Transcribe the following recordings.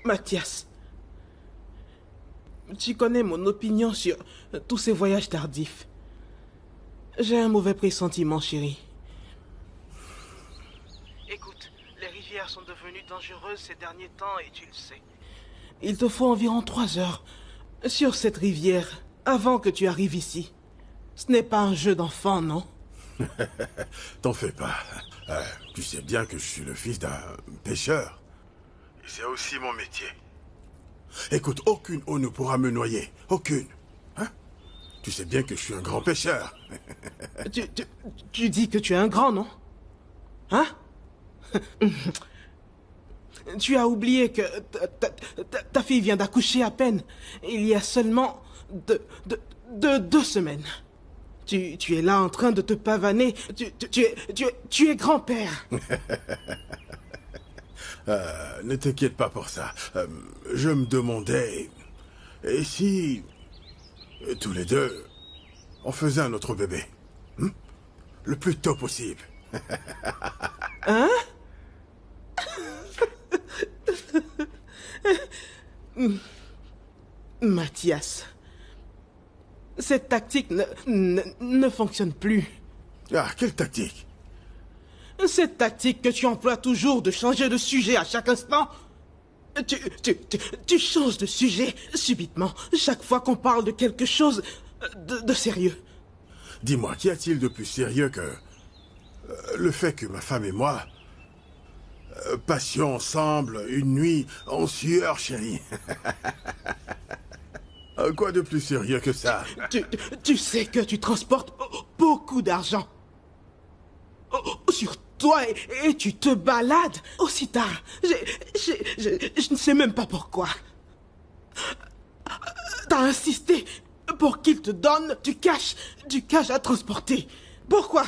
Mathias, tu connais mon opinion sur tous ces voyages tardifs. J'ai un mauvais pressentiment, chérie. Écoute, les rivières sont devenues dangereuses ces derniers temps et tu le sais. Il te faut environ 3 heures sur cette rivière avant que tu arrives ici. Ce n'est pas un jeu d'enfant, non? T'en fais pas. Tu sais bien que je suis le fils d'un pêcheur. Et c'est aussi mon métier. Écoute, aucune eau ne pourra me noyer. Aucune. Hein? Tu sais bien que je suis un grand pêcheur. Tu dis que tu es un grand, non? Hein? Tu as oublié que ta fille vient d'accoucher à peine. Il y a seulement 2 semaines. Tu es là en train de te pavaner. Tu es grand-père. Ne t'inquiète pas pour ça. Je me demandais... Et si... tous les deux, on faisait un autre bébé? Le plus tôt possible. Hein? Mathias, cette tactique ne fonctionne plus. Ah, quelle tactique? Cette tactique que tu emploies toujours de changer de sujet à chaque instant. Tu changes de sujet subitement, chaque fois qu'on parle de quelque chose de sérieux. Dis-moi, qu'y a-t-il de plus sérieux que... le fait que ma femme et moi... passions ensemble une nuit en sueur, chérie. Quoi de plus sérieux que ça? Tu sais que tu transportes beaucoup d'argent sur toi et tu te balades aussi tard. Je ne sais même pas pourquoi. T'as insisté pour qu'il te donne du cash à transporter. Pourquoi?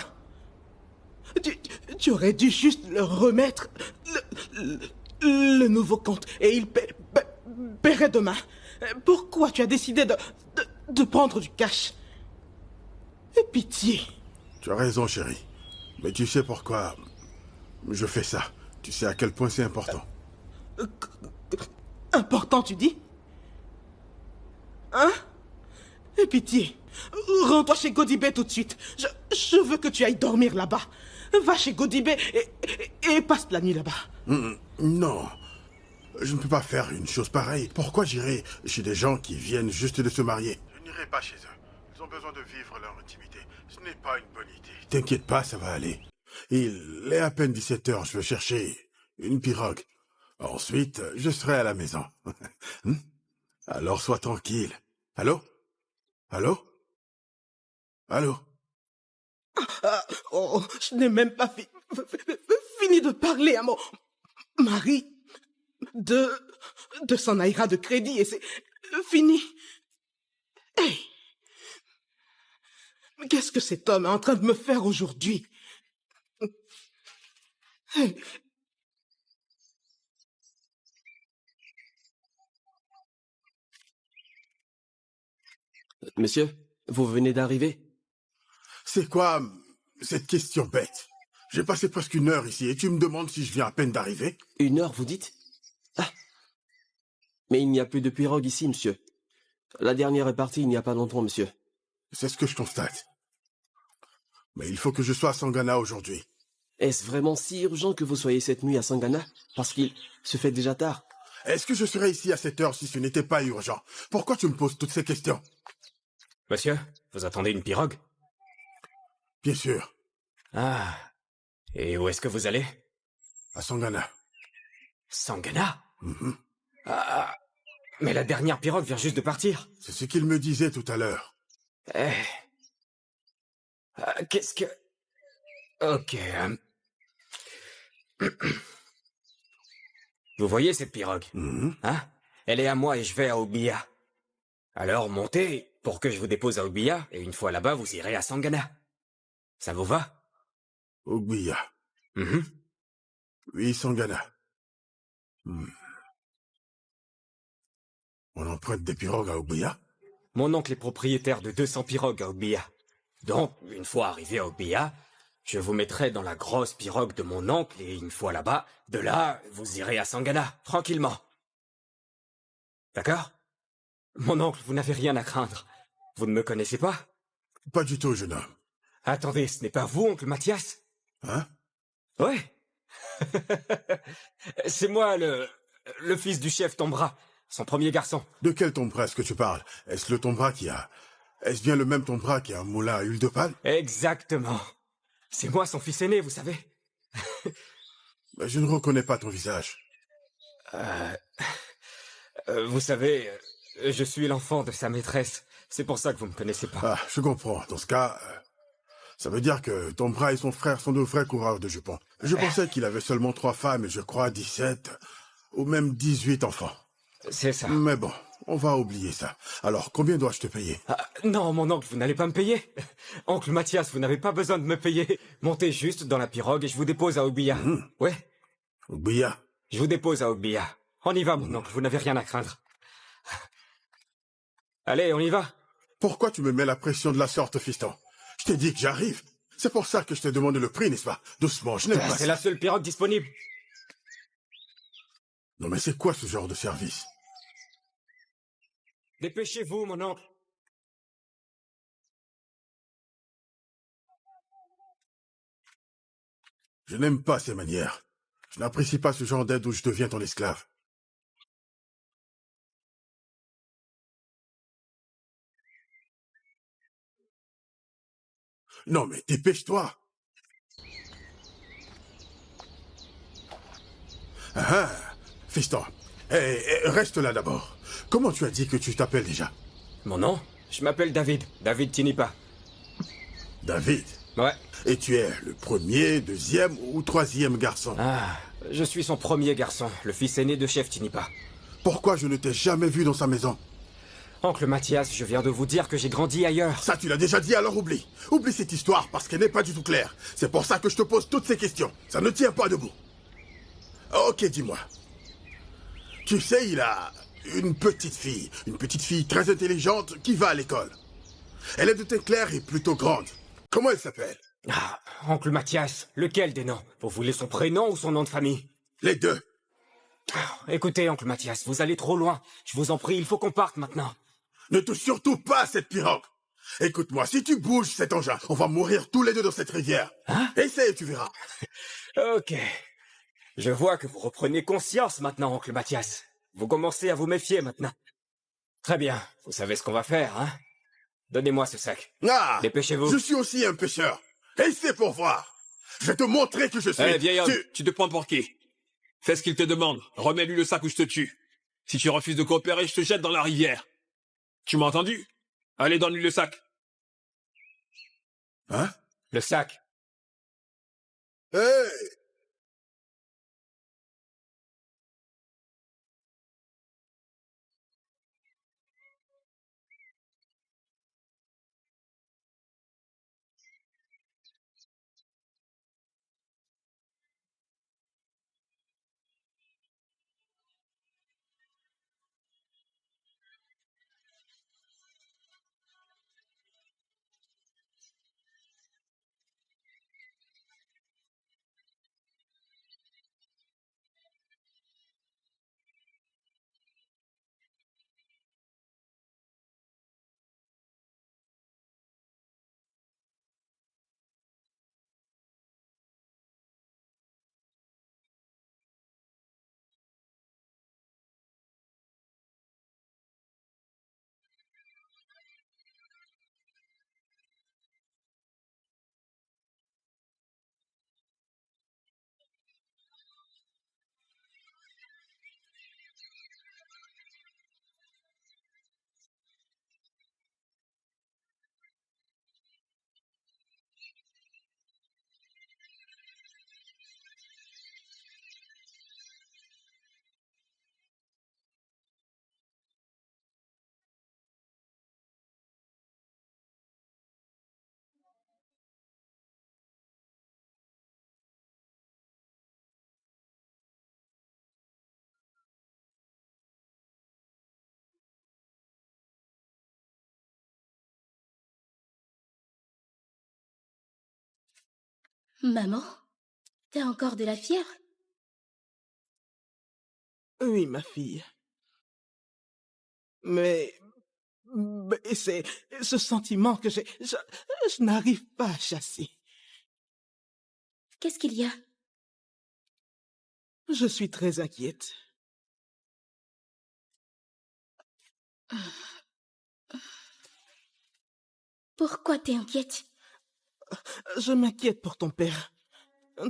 Tu aurais dû juste leur remettre le nouveau compte et il paierait demain. Pourquoi tu as décidé de prendre du cash? Et pitié. Tu as raison, chérie. Mais tu sais pourquoi je fais ça. Tu sais à quel point c'est important. Important, tu dis? Hein? Et pitié. Rends-toi chez Godibé tout de suite. Je veux que tu ailles dormir là-bas. Va chez Godibé et passe la nuit là-bas. Non. Je ne peux pas faire une chose pareille. Pourquoi j'irai chez des gens qui viennent juste de se marier? Je n'irai pas chez eux. Ils ont besoin de vivre leur intimité. Ce n'est pas une bonne idée. T'inquiète pas, ça va aller. Il est à peine 17 heures. Je vais chercher une pirogue. Ensuite, je serai à la maison. Alors sois tranquille. Allô? Allô? Allô? Oh, je n'ai même pas fini de parler à mon mari. De s'en aillera de crédit et c'est fini. Hey! Qu'est-ce que cet homme est en train de me faire aujourd'hui? Hey! Monsieur, vous venez d'arriver? C'est quoi cette question bête? J'ai passé presque 1 heure ici et tu me demandes si je viens à peine d'arriver? 1 heure, vous dites? Ah! Mais il n'y a plus de pirogue ici, monsieur. La dernière est partie il n'y a pas longtemps, monsieur. C'est ce que je constate. Mais il faut que je sois à Sangana aujourd'hui. Est-ce vraiment si urgent que vous soyez cette nuit à Sangana? Parce qu'il se fait déjà tard. Est-ce que je serais ici à cette heure si ce n'était pas urgent? Pourquoi tu me poses toutes ces questions? Monsieur, vous attendez une pirogue? Bien sûr. Ah. Et où est-ce que vous allez? À Sangana. Sangana? Ah. Mais la dernière pirogue vient juste de partir. C'est ce qu'il me disait tout à l'heure. Eh. Qu'est-ce que... Ok. Vous voyez cette pirogue? Hein? Elle est à moi et je vais à Ogbia. Alors montez pour que je vous dépose à Ogbia et une fois là-bas, vous irez à Sangana. Ça vous va? Ogbia. Oui, Sangana. On emprunte des pirogues à Ogbia? Mon oncle est propriétaire de 200 pirogues à Ogbia. Donc, une fois arrivé à Ogbia, je vous mettrai dans la grosse pirogue de mon oncle et une fois là-bas, de là, vous irez à Sangana, tranquillement. D'accord? Mon oncle, vous n'avez rien à craindre. Vous ne me connaissez pas? Pas du tout, jeune homme. Attendez, ce n'est pas vous, oncle Mathias? Hein? Ouais. C'est moi, le fils du chef Tombra, son premier garçon. De quel Tombra est-ce que tu parles? Est-ce le Tombra qui a... Est-ce bien le même Tombra qui a un moulin à huile de palme? Exactement. C'est moi son fils aîné, vous savez. Mais je ne reconnais pas ton visage. Vous savez, je suis l'enfant de sa maîtresse. C'est pour ça que vous me connaissez pas. Ah, je comprends. Dans ce cas, ça veut dire que Tombra et son frère sont de vrais coureurs de jupons. Je pensais qu'il avait seulement 3 femmes et je crois 17 ou même 18 enfants. C'est ça. Mais bon, on va oublier ça. Alors, combien dois-je te payer? Ah, non, mon oncle, vous n'allez pas me payer. Oncle Mathias, vous n'avez pas besoin de me payer. Montez juste dans la pirogue et je vous dépose à Ogbia. Ouais, Ogbia. je vous dépose à Ogbia. On y va, mon oncle, vous n'avez rien à craindre. Allez, on y va. Pourquoi tu me mets la pression de la sorte, fiston? Je t'ai dit que j'arrive. C'est pour ça que je t'ai demandé le prix, n'est-ce pas? Doucement, je n'aime pas C'est ça. la seule pirogue disponible. Non mais c'est quoi ce genre de service? Dépêchez-vous, mon oncle. Je n'aime pas ces manières. Je n'apprécie pas ce genre d'aide où je deviens ton esclave. Non mais dépêche-toi. Ah, fiston. Reste là d'abord. Comment tu as dit que tu t'appelles déjà? Mon nom? Je m'appelle David. David Tinipa. David. Ouais. Et tu es le premier, deuxième ou troisième garçon? Ah, je suis son premier garçon, le fils aîné de chef Tinipa. Pourquoi je ne t'ai jamais vu dans sa maison? Oncle Mathias, je viens de vous dire que j'ai grandi ailleurs. Ça, tu l'as déjà dit, alors oublie. Oublie cette histoire parce qu'elle n'est pas du tout claire. C'est pour ça que je te pose toutes ces questions. Ça ne tient pas debout. Ok, dis-moi. Tu sais, il a une petite fille très intelligente qui va à l'école. Elle est de teint clair et plutôt grande. Comment elle s'appelle? Ah, oncle Mathias, lequel des noms? Vous voulez son prénom ou son nom de famille? Les deux. Écoutez, oncle Mathias, vous allez trop loin. Je vous en prie, il faut qu'on parte maintenant. Ne touche surtout pas à cette pirogue. Écoute-moi, si tu bouges cet engin, on va mourir tous les deux dans cette rivière. Hein? Essaye, tu verras. Ok. Je vois que vous reprenez conscience maintenant, oncle Mathias. Vous commencez à vous méfier maintenant. Très bien, vous savez ce qu'on va faire, hein? Donnez-moi ce sac. Ah! Dépêchez-vous. Je suis aussi un pêcheur. Et c'est pour voir. Je vais te montrer que je suis... Eh, vieil homme, tu te prends pour qui? Fais ce qu'il te demande. Remets-lui le sac ou je te tue. Si tu refuses de coopérer, je te jette dans la rivière. Tu m'as entendu? Allez, donne-lui le sac. Hein? Le sac. Hey! Maman, t'as encore de la fièvre? Oui, ma fille. Mais c'est ce sentiment que je n'arrive pas à chasser. Qu'est-ce qu'il y a? Je suis très inquiète. Pourquoi t'es inquiète? Je m'inquiète pour ton père.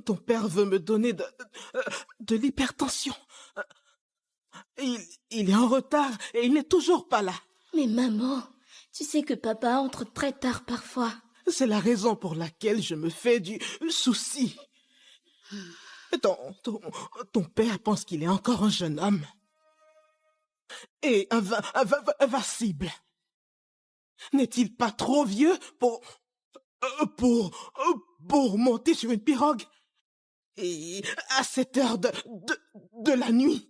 Ton père veut me donner de l'hypertension. Il est en retard et il n'est toujours pas là. Mais maman, tu sais que papa entre très tard parfois. C'est la raison pour laquelle je me fais du souci. Ton père pense qu'il est encore un jeune homme. Et invincible. N'est-il pas trop vieux pour monter sur une pirogue? Et à cette heure de la nuit.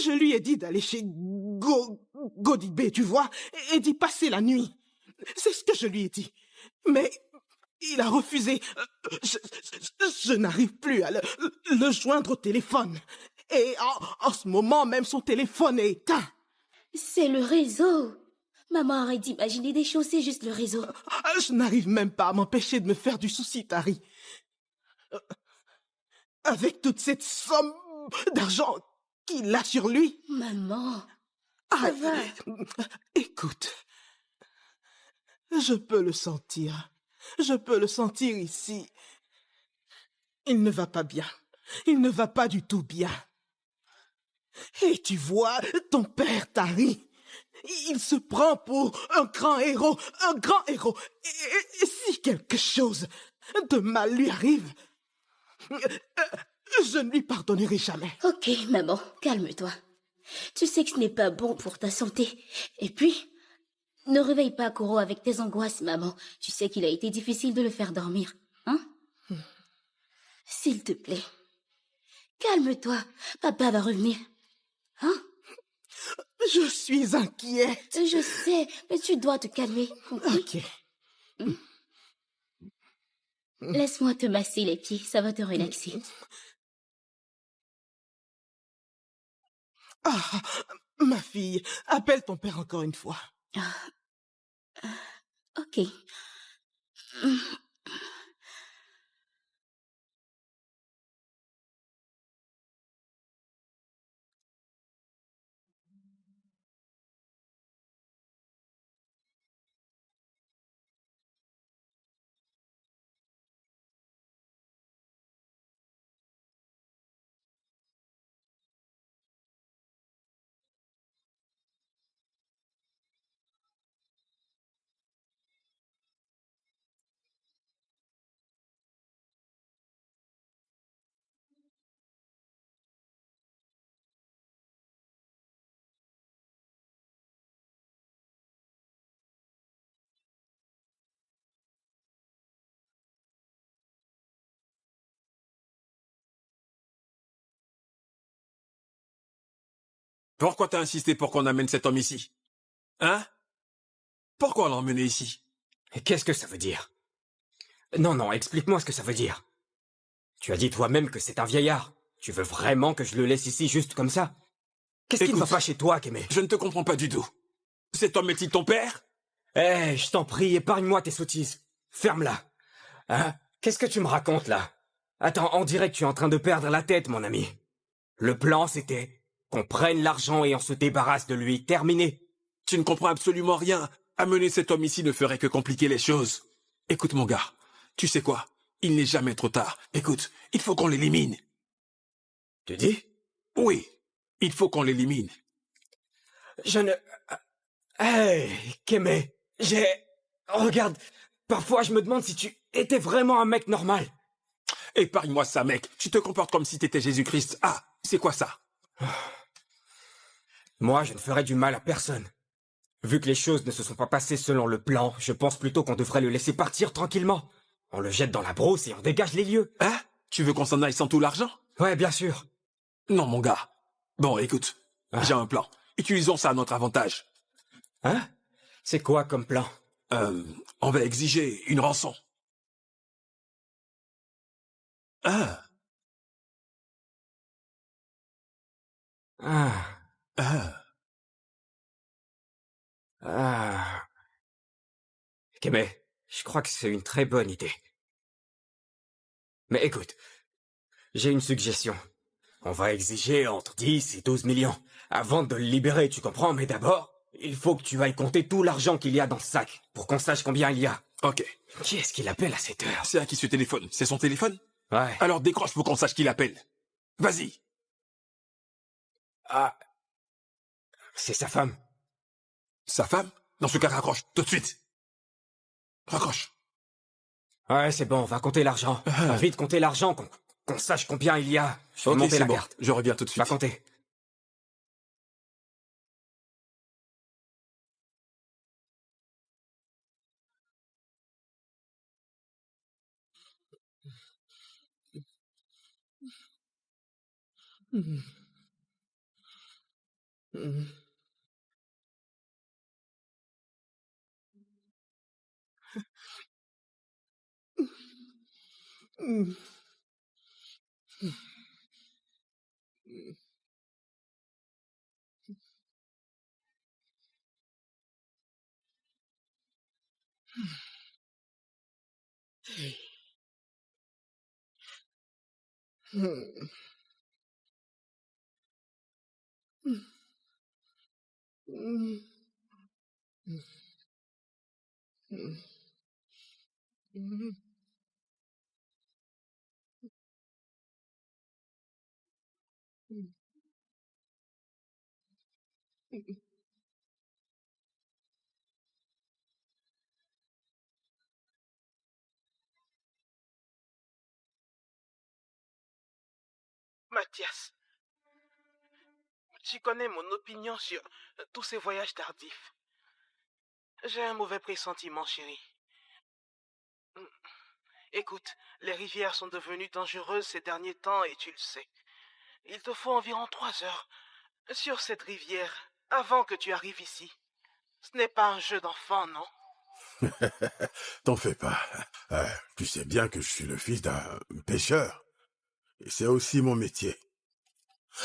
Je lui ai dit d'aller chez Godibé, tu vois, et d'y passer la nuit. C'est ce que je lui ai dit. Mais il a refusé. Je n'arrive plus à le joindre au téléphone. Et en ce moment, même son téléphone est éteint. C'est le réseau. Maman, arrête d'imaginer des choses, c'est juste le réseau. Je n'arrive même pas à m'empêcher de me faire du souci, Tari. Avec toute cette somme d'argent qu'il a sur lui. Maman, ça va. Écoute, je peux le sentir. Je peux le sentir ici. Il ne va pas bien. Il ne va pas du tout bien. Et tu vois, ton père, Tari, il se prend pour un grand héros, un grand héros. Et si quelque chose de mal lui arrive, je ne lui pardonnerai jamais. Ok, maman, calme-toi. Tu sais que ce n'est pas bon pour ta santé. Et puis, ne réveille pas Koro avec tes angoisses, maman. Tu sais qu'il a été difficile de le faire dormir, hein? S'il te plaît, calme-toi. Papa va revenir, hein? Je suis inquiète. Je sais, mais tu dois te calmer, compris? Ok. Laisse-moi te masser les pieds, ça va te relaxer. Ah, ma fille, appelle ton père encore une fois. Ok. Pourquoi t'as insisté pour qu'on amène cet homme ici? Hein? Pourquoi l'emmener ici? Et qu'est-ce que ça veut dire? Non, explique-moi ce que ça veut dire. Tu as dit toi-même que c'est un vieillard. Tu veux vraiment que je le laisse ici juste comme ça? Qu'est-ce qui ne va pas chez toi, Kémé? Je ne te comprends pas du tout. Cet homme est-il ton père? Eh, je t'en prie, épargne-moi tes sottises. Ferme-la. Hein? Qu'est-ce que tu me racontes, là? Attends, on dirait que tu es en train de perdre la tête, mon ami. Le plan, c'était qu'on prenne l'argent et on se débarrasse de lui. Terminé. Tu ne comprends absolument rien. Amener cet homme ici ne ferait que compliquer les choses. Écoute, mon gars, tu sais quoi? Il n'est jamais trop tard. Écoute, il faut qu'on l'élimine. Tu dis? Oui, il faut qu'on l'élimine. Je ne... Hey, Kémé, Regarde, parfois je me demande si tu étais vraiment un mec normal. Épargne-moi ça, mec. Tu te comportes comme si t'étais Jésus-Christ. Ah, c'est quoi ça? Moi, je ne ferais du mal à personne. Vu que les choses ne se sont pas passées selon le plan, je pense plutôt qu'on devrait le laisser partir tranquillement. On le jette dans la brousse et on dégage les lieux. Hein? Tu veux qu'on s'en aille sans tout l'argent? Ouais, bien sûr. Non, mon gars. Bon, écoute, j'ai un plan. Utilisons ça à notre avantage. Hein? C'est quoi comme plan? On va exiger une rançon. Ah. Ah. Ah. Kemet, je crois que c'est une très bonne idée. Mais écoute, j'ai une suggestion. On va exiger entre 10 et 12 millions avant de le libérer, tu comprends? Mais d'abord, il faut que tu ailles compter tout l'argent qu'il y a dans ce sac pour qu'on sache combien il y a. Ok. Qui est-ce qu'il appelle à cette heure? C'est à qui ce téléphone? C'est son téléphone? Ouais. Alors décroche pour qu'on sache qui l'appelle. Vas-y. Ah. C'est sa femme. Sa femme? Dans ce cas, raccroche, tout de suite. Raccroche. Ouais, c'est bon, on va compter l'argent. Va vite compter l'argent, qu'on sache combien il y a. Je vais Ok, monter c'est la bon. carte. Je reviens tout de suite. Va compter. Mathias, tu connais mon opinion sur tous ces voyages tardifs. J'ai un mauvais pressentiment, chérie. Écoute, les rivières sont devenues dangereuses ces derniers temps et tu le sais. Il te faut environ 3 heures sur cette rivière avant que tu arrives ici. Ce n'est pas un jeu d'enfant, non? T'en fais pas. Tu sais bien que je suis le fils d'un pêcheur. Et c'est aussi mon métier.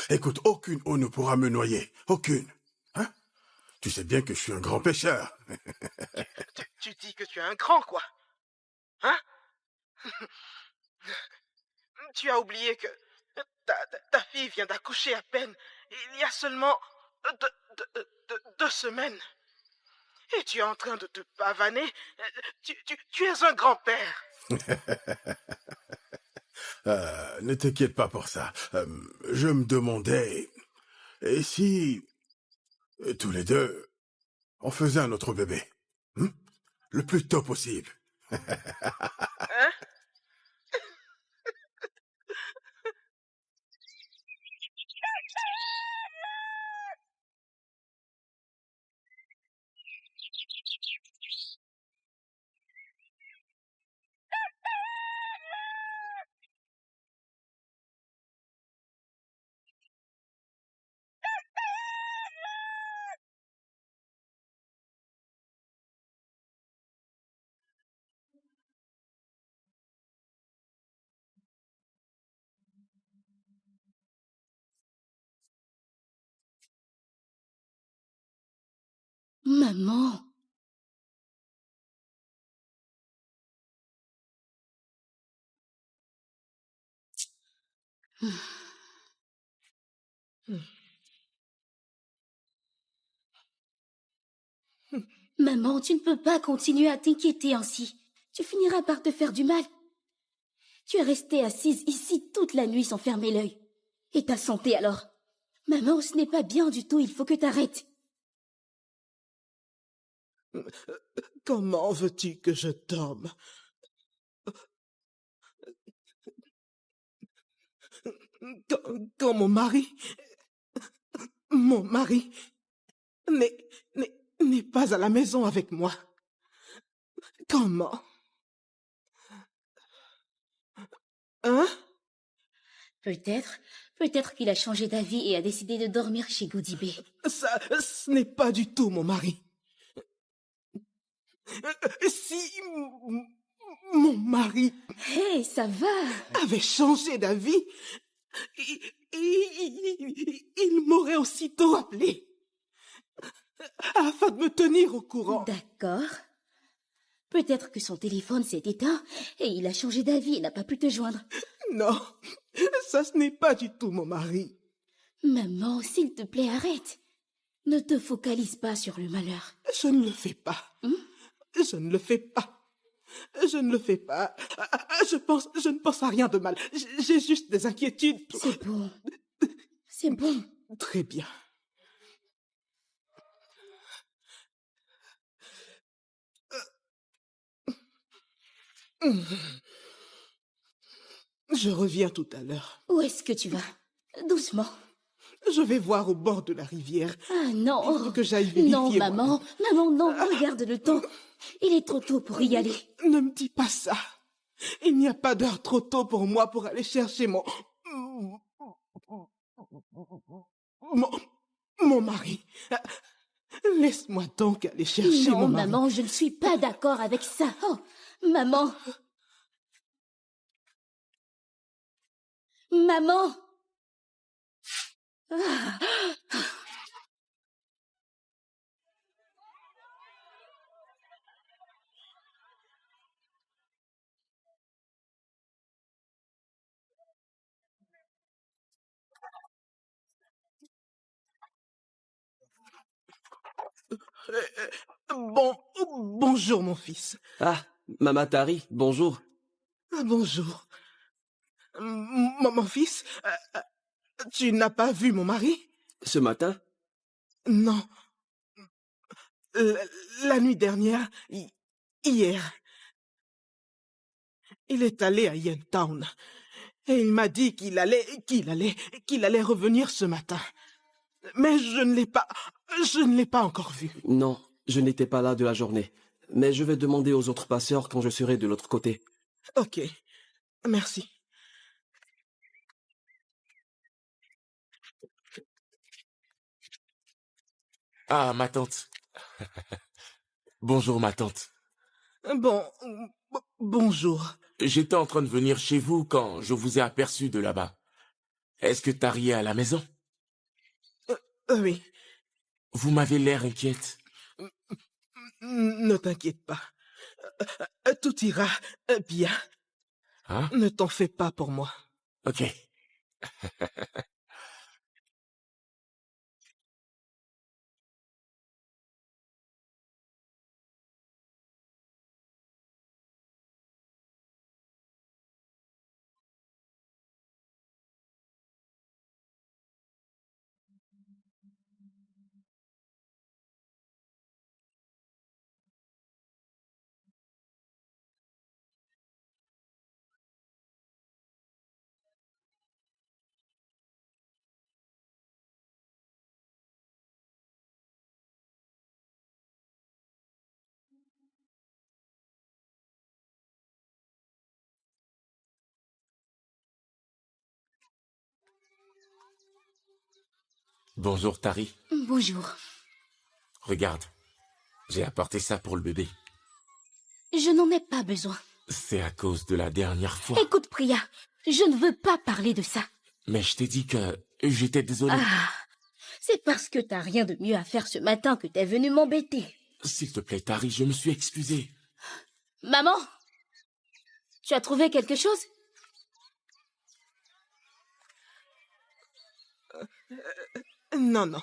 Écoute, aucune eau ne pourra me noyer. Aucune. Hein? Tu sais bien que je suis un grand pêcheur. Tu dis que tu es un grand, quoi. Hein? Tu as oublié que ta fille vient d'accoucher à peine. Il y a seulement 2 semaines. Et tu es en train de te pavaner. Tu es un grand-père. Ne t'inquiète pas pour ça. Je me demandais... Et si... tous les deux, on faisait un autre bébé? Le plus tôt possible. Hein? Maman. Maman, tu ne peux pas continuer à t'inquiéter ainsi. Tu finiras par te faire du mal. Tu es restée assise ici toute la nuit sans fermer l'œil. Et ta santé alors? Maman, ce n'est pas bien du tout, il faut que t'arrêtes. Comment veux-tu que je dorme? Quand mon mari n'est pas à la maison avec moi. Comment? Hein? Peut-être qu'il a changé d'avis et a décidé de dormir chez Goudibé. Ce n'est pas du tout mon mari. Si mon mari Hé, ça va. avait changé d'avis, il m'aurait aussitôt appelé afin de me tenir au courant. D'accord. Peut-être que son téléphone s'est éteint et il a changé d'avis et n'a pas pu te joindre. Non, ça ce n'est pas du tout mon mari. Maman, s'il te plaît, arrête. Ne te focalise pas sur le malheur. Je ne le fais pas. Je ne le fais pas. Je ne le fais pas. Je ne pense à rien de mal. J'ai juste des inquiétudes. C'est bon. C'est bon. Très bien. Je reviens tout à l'heure. Où est-ce que tu vas? Doucement. Je vais voir au bord de la rivière. Ah non. Il faut que j'aille vérifier. Non, maman. Maman, non. Regarde le temps. Il est trop tôt pour y aller. Ne me dis pas ça. Il n'y a pas d'heure trop tôt pour moi pour aller chercher mon mari. Laisse-moi donc aller chercher mon mari. Non, maman, je ne suis pas d'accord avec ça. Oh, maman. Maman. Ah. Bonjour, mon fils. Ah, Maman Tari, bonjour. Bonjour. Mon fils, tu n'as pas vu mon mari? Ce matin? Non. La nuit dernière, hier, il est allé à Yentown et il m'a dit qu'il allait revenir ce matin. Mais je ne l'ai pas encore vu. Non, je n'étais pas là de la journée. Mais je vais demander aux autres passeurs quand je serai de l'autre côté. Ok, merci. Ah, ma tante. Bonjour, ma tante. Bonjour. J'étais en train de venir chez vous quand je vous ai aperçu de là-bas. Est-ce que Tari est à la maison? Oui. Vous m'avez l'air inquiète. Ne t'inquiète pas. Tout ira bien. Hein? Ne t'en fais pas pour moi. Ok. Bonjour, Tari. Bonjour. Regarde, j'ai apporté ça pour le bébé. Je n'en ai pas besoin. C'est à cause de la dernière fois. Écoute, Priya, je ne veux pas parler de ça. Mais je t'ai dit que j'étais désolé. Ah, c'est parce que t'as rien de mieux à faire ce matin que t'es venu m'embêter. S'il te plaît, Tari, je me suis excusé. Maman, tu as trouvé quelque chose? Non.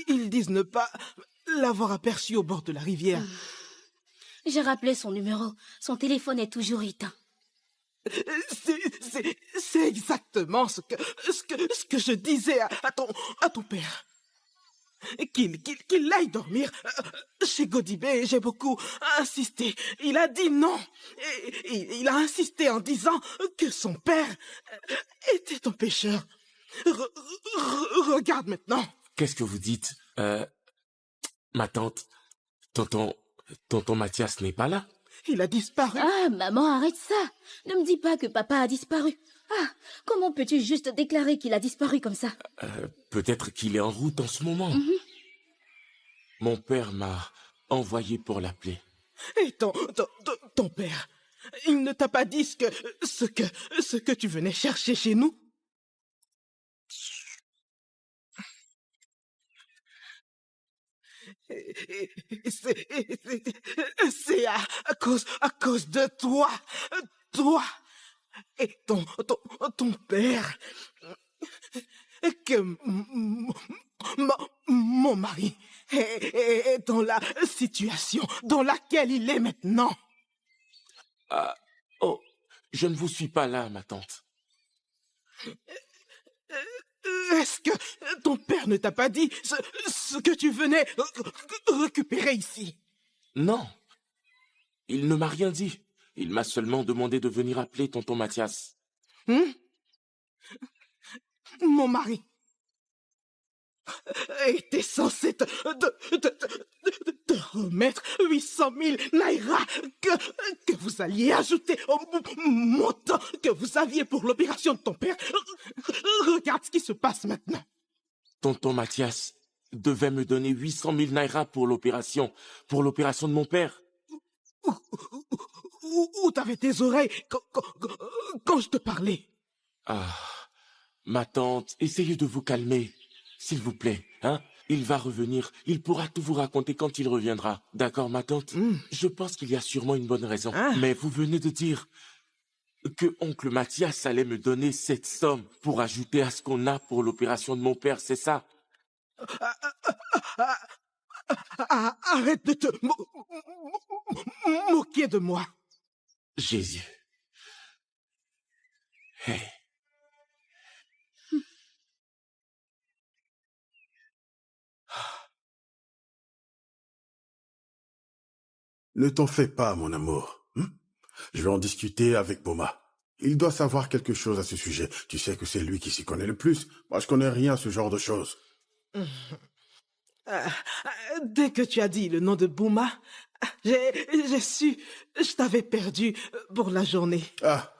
Ils disent ne pas l'avoir aperçu au bord de la rivière. J'ai rappelé son numéro. Son téléphone est toujours éteint. C'est exactement ce que je disais à ton père. Qu'il aille dormir chez Godibé. J'ai beaucoup insisté. Il a dit non. Et il a insisté en disant que son père était un pécheur. Regarde maintenant. Qu'est-ce que vous dites? Ma tante, tonton Mathias n'est pas là? Il a disparu. Ah, maman, arrête ça. Ne me dis pas que papa a disparu. Ah, comment peux-tu juste déclarer qu'il a disparu comme ça? Peut-être qu'il est en route en ce moment. Mon père m'a envoyé pour l'appeler. Et ton père, il ne t'a pas dit ce que tu venais chercher chez nous? C'est à cause de toi. Toi et ton père. Que mon mari est dans la situation dans laquelle il est maintenant. Ah, oh, je ne vous suis pas là, ma tante. Est-ce que ton père ne t'a pas dit ce que tu venais récupérer ici? Non, il ne m'a rien dit. Il m'a seulement demandé de venir appeler tonton Mathias. Mon mari était censé te remettre 800 000 naira que vous alliez ajouter au montant que vous aviez pour l'opération de ton père. Regarde ce qui se passe maintenant. Tonton Mathias devait me donner 800 000 naira pour l'opération de mon père. Où t'avais tes oreilles quand je te parlais? Ah, ma tante, essayez de vous calmer, s'il vous plaît, hein? Il va revenir, il pourra tout vous raconter quand il reviendra. D'accord, ma tante? Je pense qu'il y a sûrement une bonne raison. Mais vous venez de dire que oncle Mathias allait me donner cette somme pour ajouter à ce qu'on a pour l'opération de mon père, c'est ça? Arrête de te moquer de moi. Jésus. Hey. Ne t'en fais pas, mon amour. Je vais en discuter avec Boma. Il doit savoir quelque chose à ce sujet. Tu sais que c'est lui qui s'y connaît le plus. Moi, je connais rien à ce genre de choses. Dès que tu as dit le nom de Boma, j'ai su, je t'avais perdu pour la journée. Ah,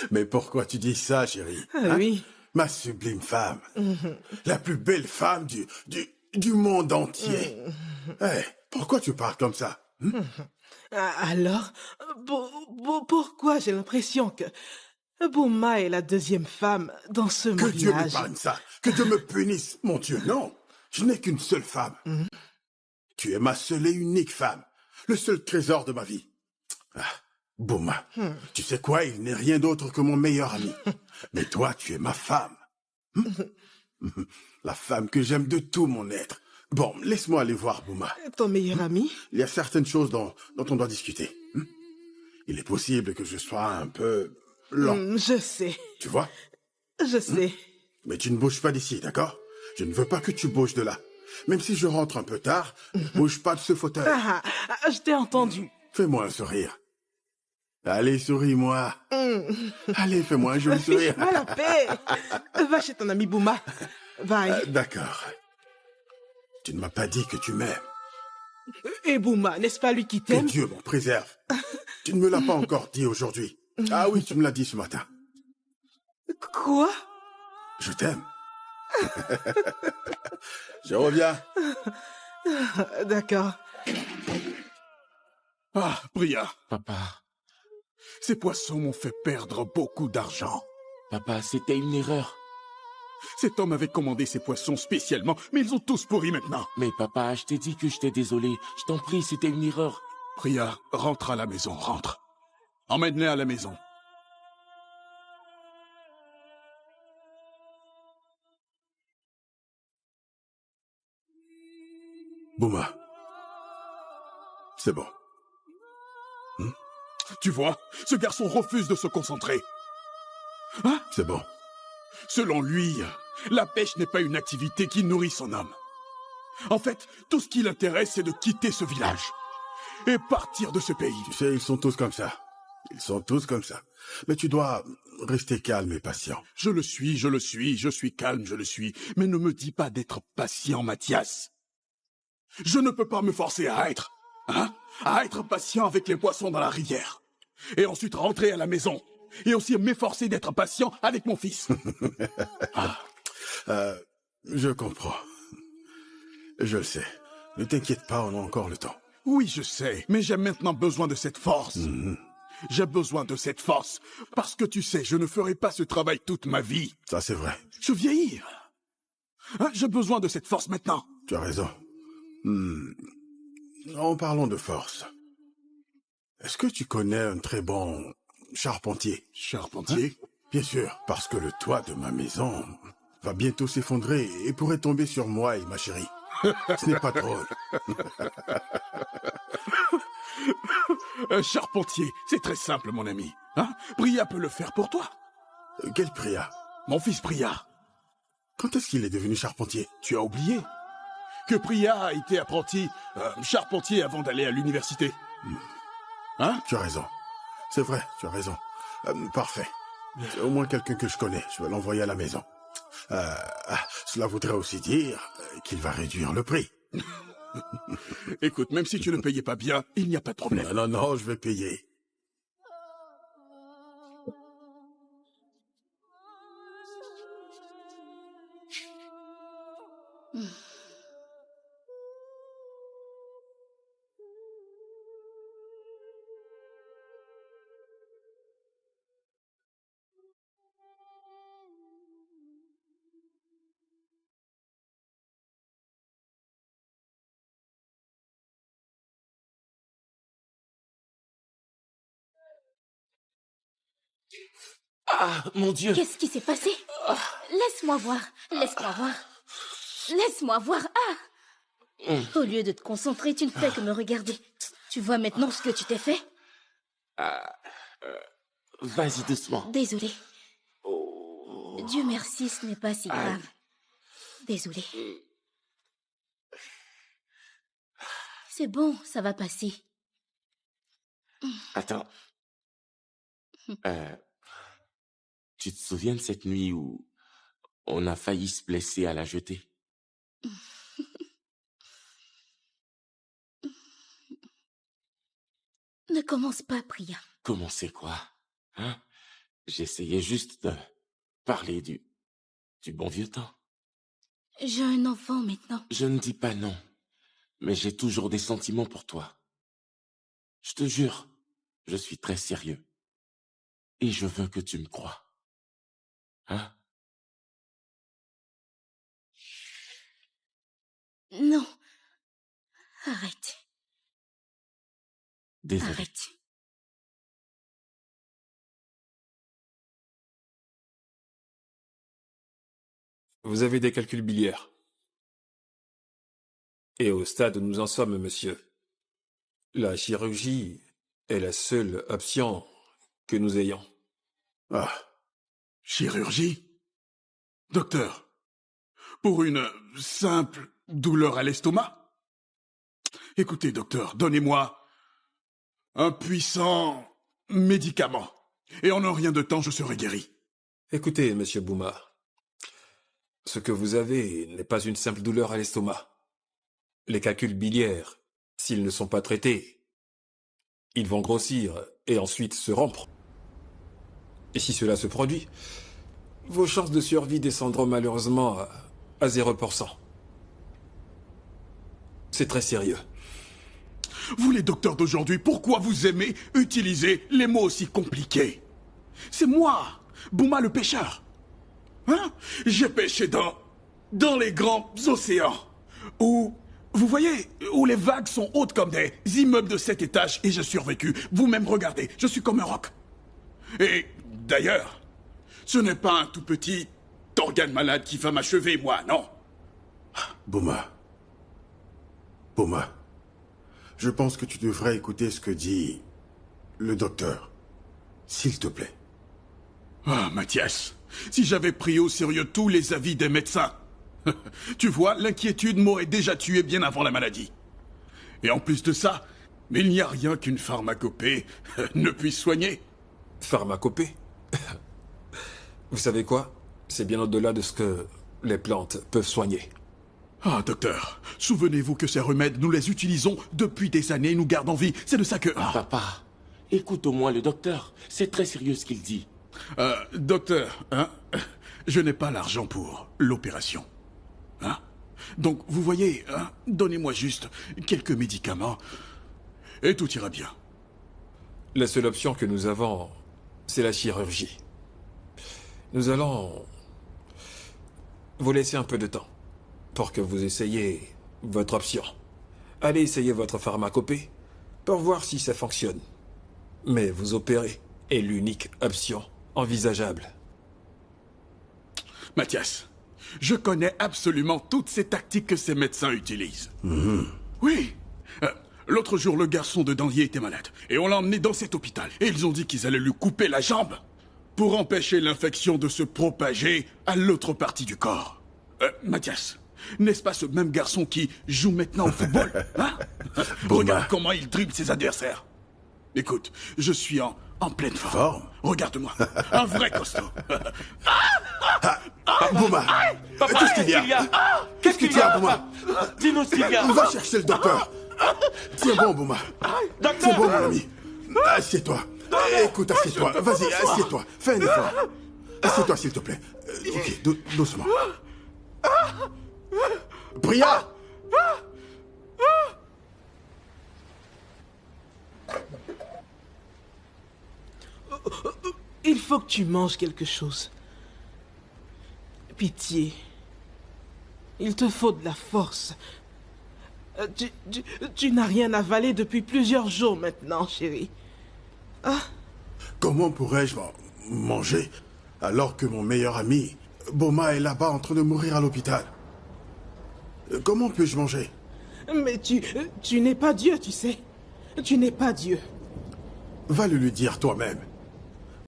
mais pourquoi tu dis ça, chérie? Oui. Ma sublime femme. La plus belle femme du monde entier. Hey, pourquoi tu parles comme ça? Alors, pourquoi j'ai l'impression que Boma est la deuxième femme dans ce mariage? Que Dieu me parle ça. Que Dieu me punisse, mon Dieu. Non, je n'ai qu'une seule femme. Tu es ma seule et unique femme. Le seul trésor de ma vie. Boma, tu sais quoi? Il n'est rien d'autre que mon meilleur ami. Mais toi, tu es ma femme. La femme que j'aime de tout mon être. Bon, laisse-moi aller voir Boma. Ton meilleur ami? Il y a certaines choses dont on doit discuter. Il est possible que je sois un peu lent. Je sais. Tu vois? Je sais. Mais tu ne bouges pas d'ici, d'accord? Je ne veux pas que tu bouges de là. Même si je rentre un peu tard, ne bouge pas de ce fauteuil. Je t'ai entendu. Fais-moi un sourire. Allez, souris-moi. Allez, fais-moi un joli sourire. Fiche-moi la paix. Va chez ton ami Boma. Va. D'accord. Tu ne m'as pas dit que tu m'aimes. Et Boma, n'est-ce pas lui qui Que t'aime? Dieu m'en préserve. Tu ne me l'as pas encore dit aujourd'hui. Ah oui, tu me l'as dit ce matin. Quoi? Je t'aime. Je reviens. D'accord. Ah, Priya, Papa, ces poissons m'ont fait perdre beaucoup d'argent. papa, c'était une erreur. Cet homme avait commandé ces poissons spécialement, mais ils ont tous pourri maintenant. Mais papa, je t'ai dit que j'étais désolé. Je t'en prie, c'était une erreur. Priya, rentre à la maison, rentre. Emmène-les à la maison. Boma. C'est bon. Tu vois, ce garçon refuse de se concentrer. C'est bon. Selon lui, la pêche n'est pas une activité qui nourrit son âme. En fait, tout ce qui l'intéresse, c'est de quitter ce village et partir de ce pays. Tu sais, ils sont tous comme ça. Ils sont tous comme ça. Mais tu dois rester calme et patient. Je le suis calme, je le suis. Mais ne me dis pas d'être patient, Mathias. Je ne peux pas me forcer à être patient avec les poissons dans la rivière. Et ensuite rentrer à la maison. Et aussi m'efforcer d'être patient avec mon fils. Je comprends. Je le sais. Ne t'inquiète pas, on a encore le temps. Oui, je sais, mais j'ai maintenant besoin de cette force. J'ai besoin de cette force. Parce que tu sais, je ne ferai pas ce travail toute ma vie. Ça, c'est vrai. Je vieillis. J'ai besoin de cette force maintenant. Tu as raison. En parlant de force, est-ce que tu connais un très bon charpentier? Charpentier? Bien sûr, parce que le toit de ma maison va bientôt s'effondrer et pourrait tomber sur moi et ma chérie. Ce n'est pas drôle. Un charpentier, c'est très simple, mon ami. Hein? Priya peut le faire pour toi. Quel Priya? Mon fils Priya. Quand est-ce qu'il est devenu charpentier? Tu as oublié que Priya a été apprenti charpentier avant d'aller à l'université. Hein? Tu as raison. C'est vrai, tu as raison. Parfait. C'est au moins quelqu'un que je connais. Je vais l'envoyer à la maison. Cela voudrait aussi dire qu'il va réduire le prix. Écoute, même si tu ne payais pas bien, il n'y a pas de problème. Non, je vais payer. Ah, mon Dieu! Qu'est-ce qui s'est passé? Laisse-moi voir. Laisse-moi voir. Laisse-moi voir. Ah! Au lieu de te concentrer, tu ne fais que me regarder. Tu vois maintenant ce que tu t'es fait? Vas-y doucement. Désolée. Dieu merci, ce n'est pas si grave. Désolée. C'est bon, ça va passer. Attends. Tu te souviens de cette nuit où on a failli se blesser à la jetée? Ne commence pas, Priya. Comment c'est quoi? Hein? J'essayais juste de parler du bon vieux temps. J'ai un enfant maintenant. Je ne dis pas non, mais j'ai toujours des sentiments pour toi. Je te jure, je suis très sérieux. Et je veux que tu me crois. Hein? Non. Arrête. Désolé. Arrête. Vous avez des calculs biliaires. Et au stade où nous en sommes, monsieur, la chirurgie est la seule option que nous ayons. Ah, chirurgie? Docteur, pour une simple douleur à l'estomac? Écoutez, docteur, donnez-moi un puissant médicament. Et en un rien de temps, je serai guéri. Écoutez, monsieur Bouma, ce que vous avez n'est pas une simple douleur à l'estomac. Les calculs biliaires, s'ils ne sont pas traités, ils vont grossir et ensuite se rompre. Et si cela se produit, vos chances de survie descendront malheureusement à 0%. C'est très sérieux. Vous les docteurs d'aujourd'hui, pourquoi vous aimez utiliser les mots aussi compliqués? C'est moi, Bouma le pêcheur. Hein? J'ai pêché dans les grands océans. Où, vous voyez, où les vagues sont hautes comme des immeubles de 7 étages et j'ai survécu. Vous-même regardez, je suis comme un roc. Et d'ailleurs, ce n'est pas un tout petit organe malade qui va m'achever, moi, non. Bouma, je pense que tu devrais écouter ce que dit le docteur. S'il te plaît. Ah, Mathias, si j'avais pris au sérieux tous les avis des médecins, tu vois, l'inquiétude m'aurait déjà tué bien avant la maladie. Et en plus de ça, mais il n'y a rien qu'une pharmacopée ne puisse soigner. Pharmacopée? Vous savez quoi? C'est bien au-delà de ce que les plantes peuvent soigner. Ah, docteur, souvenez-vous que ces remèdes, nous les utilisons depuis des années et nous gardent en vie. C'est de ça que... Ah. Papa, écoute au moins le docteur. C'est très sérieux ce qu'il dit. Docteur, hein, je n'ai pas l'argent pour l'opération. Hein? Donc, vous voyez, hein, donnez-moi juste quelques médicaments et tout ira bien. La seule option que nous avons, c'est la chirurgie. Nous allons vous laisser un peu de temps pour que vous essayiez votre option. allez essayer votre pharmacopée pour voir si ça fonctionne. Mais vous opérer est l'unique option envisageable. Mathias, je connais absolument toutes ces tactiques que ces médecins utilisent. Oui. L'autre jour, le garçon de Danlier était malade. Et on l'a emmené dans cet hôpital. Et ils ont dit qu'ils allaient lui couper la jambe pour empêcher l'infection de se propager à l'autre partie du corps. Mathias, n'est-ce pas ce même garçon qui joue maintenant au football, hein? Regarde comment il dribble ses adversaires. Écoute, je suis en pleine forme. Regarde-moi, un vrai costaud. Bouma, qu'est-ce qu'il y a? Qu'est-ce qu'il y a, Bouma? Dis-nous ce qu'il y a. Va chercher le docteur. C'est bon, Bouma. C'est bon, mon ami. Assieds-toi. Écoute, assieds-toi. Vas-y, assieds-toi. Fais un effort. Assieds-toi, s'il te plaît. Ok, doucement. Bria! Il faut que tu manges quelque chose. Pitié. Il te faut de la force. Tu n'as rien avalé depuis plusieurs jours maintenant, chérie. Ah? Comment pourrais-je manger alors que mon meilleur ami, Boma, est là-bas en train de mourir à l'hôpital? Comment puis-je manger? Mais tu n'es pas Dieu, tu sais. Tu n'es pas Dieu. Va le lui dire toi-même.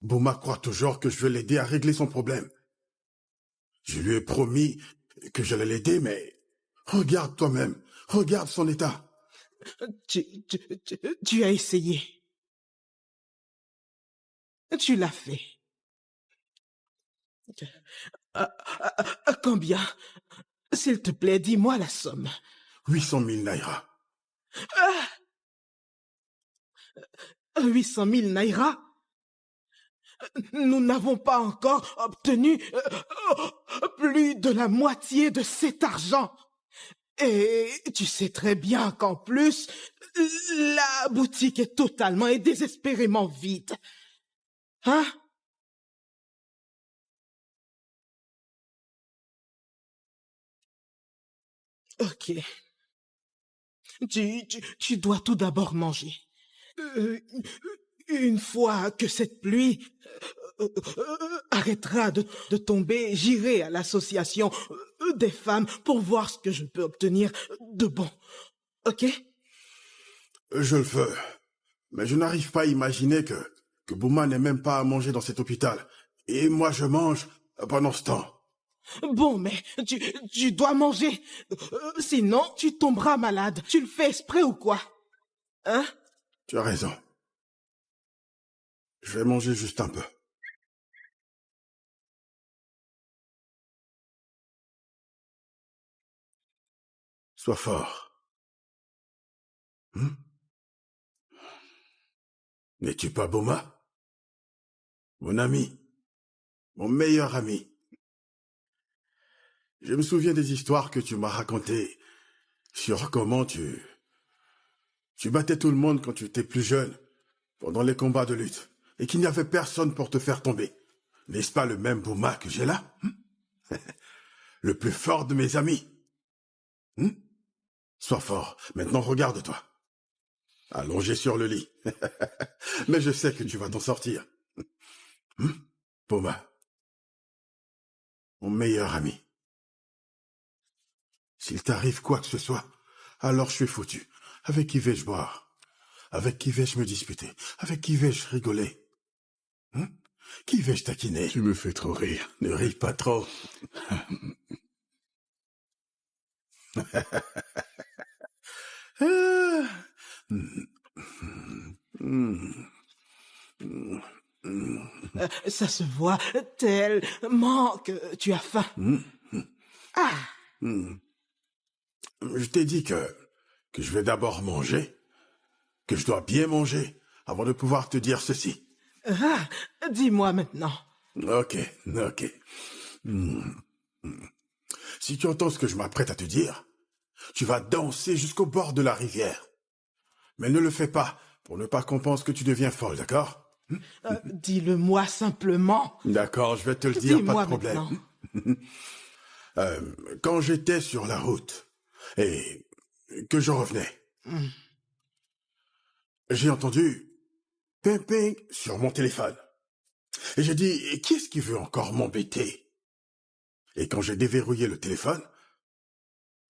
Boma croit toujours que je vais l'aider à régler son problème. Je lui ai promis que j'allais l'aider, mais regarde toi-même. Regarde son état. Tu as essayé. Tu l'as fait. Combien? S'il te plaît, dis-moi la somme. 800 000 naira. 800 000 naira? Nous n'avons pas encore obtenu plus de la moitié de cet argent. Et tu sais très bien qu'en plus, la boutique est totalement et désespérément vide. Hein? Ok. Tu dois tout d'abord manger. Une fois que cette pluie arrêtera de tomber, j'irai à l'association des femmes pour voir ce que je peux obtenir de bon. Ok? Je le veux. Mais je n'arrive pas à imaginer que Bouma n'ait même pas à manger dans cet hôpital. Et moi, je mange pendant ce temps. Bon, mais tu dois manger. Sinon, tu tomberas malade. Tu le fais exprès ou quoi? Hein? Tu as raison. Je vais manger juste un peu. Sois fort. N'es-tu pas Boma? Mon ami. Mon meilleur ami. Je me souviens des histoires que tu m'as racontées sur comment tu battais tout le monde quand tu étais plus jeune, pendant les combats de lutte, et qu'il n'y avait personne pour te faire tomber. N'est-ce pas le même Boma que j'ai là? Le plus fort de mes amis. Sois fort. Maintenant, regarde-toi. Allongé sur le lit. Mais je sais que tu vas t'en sortir. Boma. Mon meilleur ami. S'il t'arrive quoi que ce soit, alors je suis foutu. Avec qui vais-je boire? Avec qui vais-je me disputer? Avec qui vais-je rigoler? Qui vais-je taquiner? Tu me fais trop rire. Ne ris pas trop. Ça se voit tellement que tu as faim. Je t'ai dit que je vais d'abord manger, que je dois bien manger avant de pouvoir te dire ceci. Dis-moi maintenant. Ok. Si tu entends ce que je m'apprête à te dire, tu vas danser jusqu'au bord de la rivière. Mais ne le fais pas, pour ne pas qu'on pense que tu deviens folle, d'accord? Dis-le-moi simplement. D'accord, je vais te le dire, pas Dis-moi de problème. maintenant. Quand j'étais sur la route, et que je revenais, J'ai entendu ping ping sur mon téléphone. Et j'ai dit, qui est-ce qui veut encore m'embêter? Et quand j'ai déverrouillé le téléphone,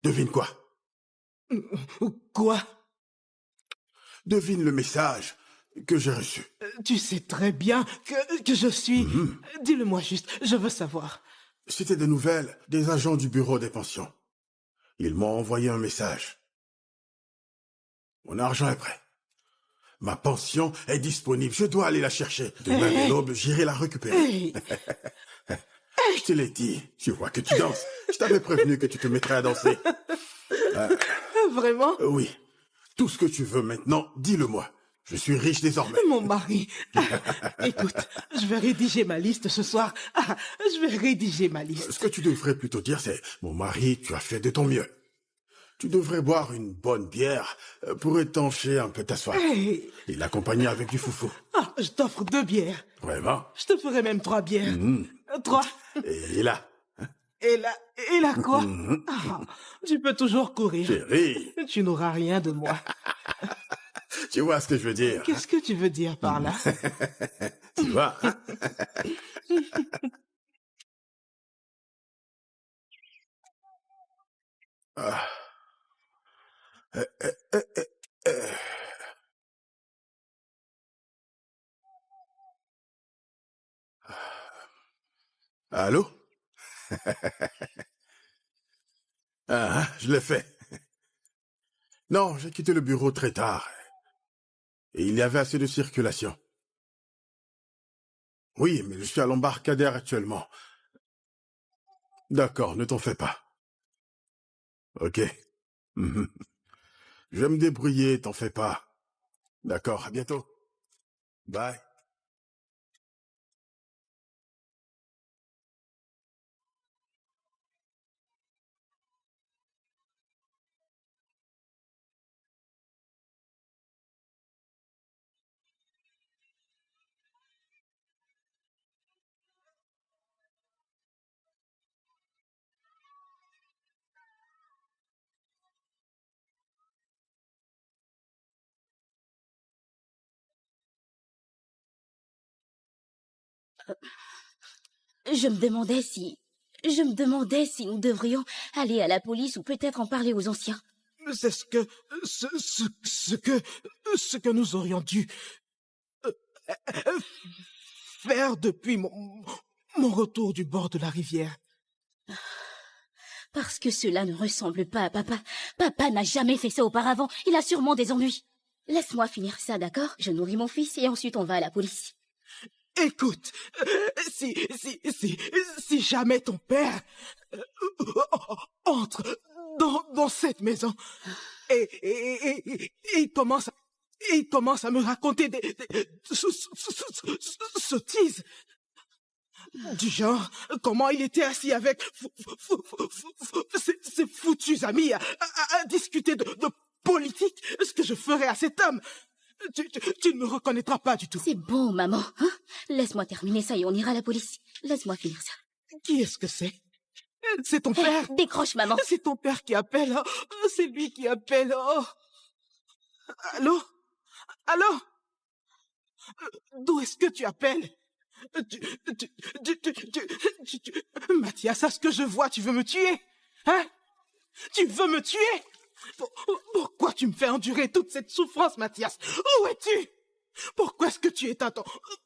devine quoi? Quoi? Devine le message que j'ai reçu. Tu sais très bien que je suis... Dis-le-moi juste, je veux savoir. C'était des nouvelles des agents du bureau des pensions. Ils m'ont envoyé un message. Mon argent est prêt. Ma pension est disponible. Je dois aller la chercher. Demain dès l'aube, j'irai la récupérer. Je te l'ai dit. Tu vois que tu danses. Je t'avais prévenu que tu te mettrais à danser. Vraiment? Oui. Tout ce que tu veux maintenant, dis-le-moi. Je suis riche désormais. Mon mari. Écoute, je vais rédiger ma liste ce soir. Je vais rédiger ma liste. Ce que tu devrais plutôt dire, c'est « Mon mari, tu as fait de ton mieux. » Tu devrais boire une bonne bière pour étancher un peu ta soif. Et l'accompagner avec du foufou. Ah, je t'offre 2 bières. Vraiment? Je te ferai même 3 bières. 3. Et là? Et là quoi? Tu peux toujours courir. Chérie. Tu n'auras rien de moi. Tu vois ce que je veux dire? Qu'est-ce que tu veux dire par là? Tu vois? Allô? Je l'ai fait. Non, j'ai quitté le bureau très tard. Et il y avait assez de circulation. Oui, mais je suis à l'embarcadère actuellement. D'accord, ne t'en fais pas. Ok. Je vais me débrouiller, t'en fais pas. D'accord, à bientôt. Bye. Je me demandais si nous devrions aller à la police ou peut-être en parler aux anciens. C'est ce que nous aurions dû faire depuis mon retour du bord de la rivière. Parce que cela ne ressemble pas à papa. Papa n'a jamais fait ça auparavant. Il a sûrement des ennuis. Laisse-moi finir ça, d'accord? Je nourris mon fils et ensuite on va à la police. Écoute, si jamais ton père entre dans cette maison et il commence à me raconter des sottises du genre comment il était assis avec ses foutus amis à discuter de politique, ce que je ferais à cet homme. Tu ne me reconnaîtras pas du tout. C'est bon, maman. Hein? Laisse-moi terminer ça et on ira à la police. Laisse-moi finir ça. Qui est-ce que c'est? C'est ton père. Décroche, maman. C'est ton père qui appelle. Oh, c'est lui qui appelle. Oh. Allô? Allô? D'où est-ce que tu appelles? Mathias, à ce que je vois, tu veux me tuer? Hein? Tu veux me tuer? Pourquoi tu me fais endurer toute cette souffrance, Mathias? Où es-tu? Pourquoi est-ce que tu éteins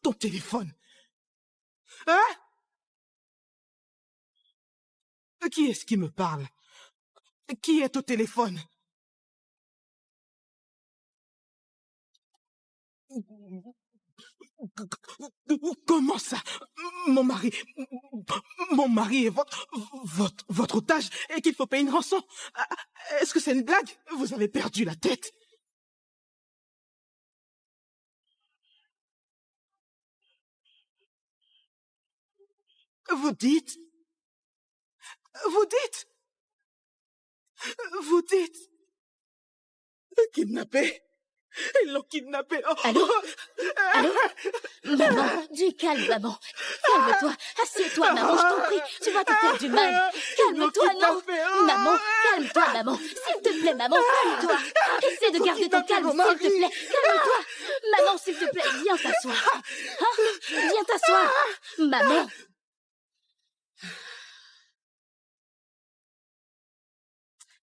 ton téléphone? Hein? Qui est-ce qui me parle? Qui est au téléphone? Comment ça? Mon mari est votre otage et qu'il faut payer une rançon. Est-ce que c'est une blague? Vous avez perdu la tête. Vous dites kidnappé. Ils l'ont kidnappé. Oh. Allô? Allô? Maman, du calme, maman. Calme-toi. Assieds-toi, maman, je t'en prie. Tu vas te faire du mal. Calme-toi, non. Maman, Calme-toi, maman. S'il te plaît, maman, calme-toi. Essaie de garder ton calme, s'il te plaît. Calme-toi. Maman, s'il te plaît, viens t'asseoir. Hein? Viens t'asseoir. Maman.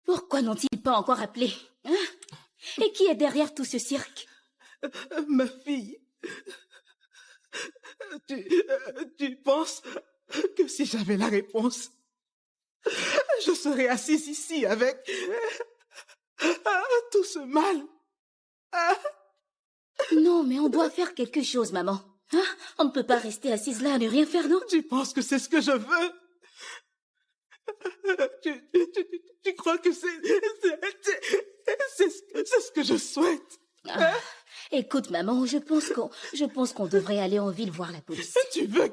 Pourquoi n'ont-ils pas encore appelé? Hein? Et qui est derrière tout ce cirque? Ma fille, tu penses que si j'avais la réponse, je serais assise ici avec tout ce mal? Non, mais on doit faire quelque chose, maman. Hein? On ne peut pas rester assise là à ne rien faire, non? Tu penses que c'est ce que je veux? Tu crois que c'est ce que je souhaite? Écoute, maman, je pense qu'on devrait aller en ville voir la police. Tu veux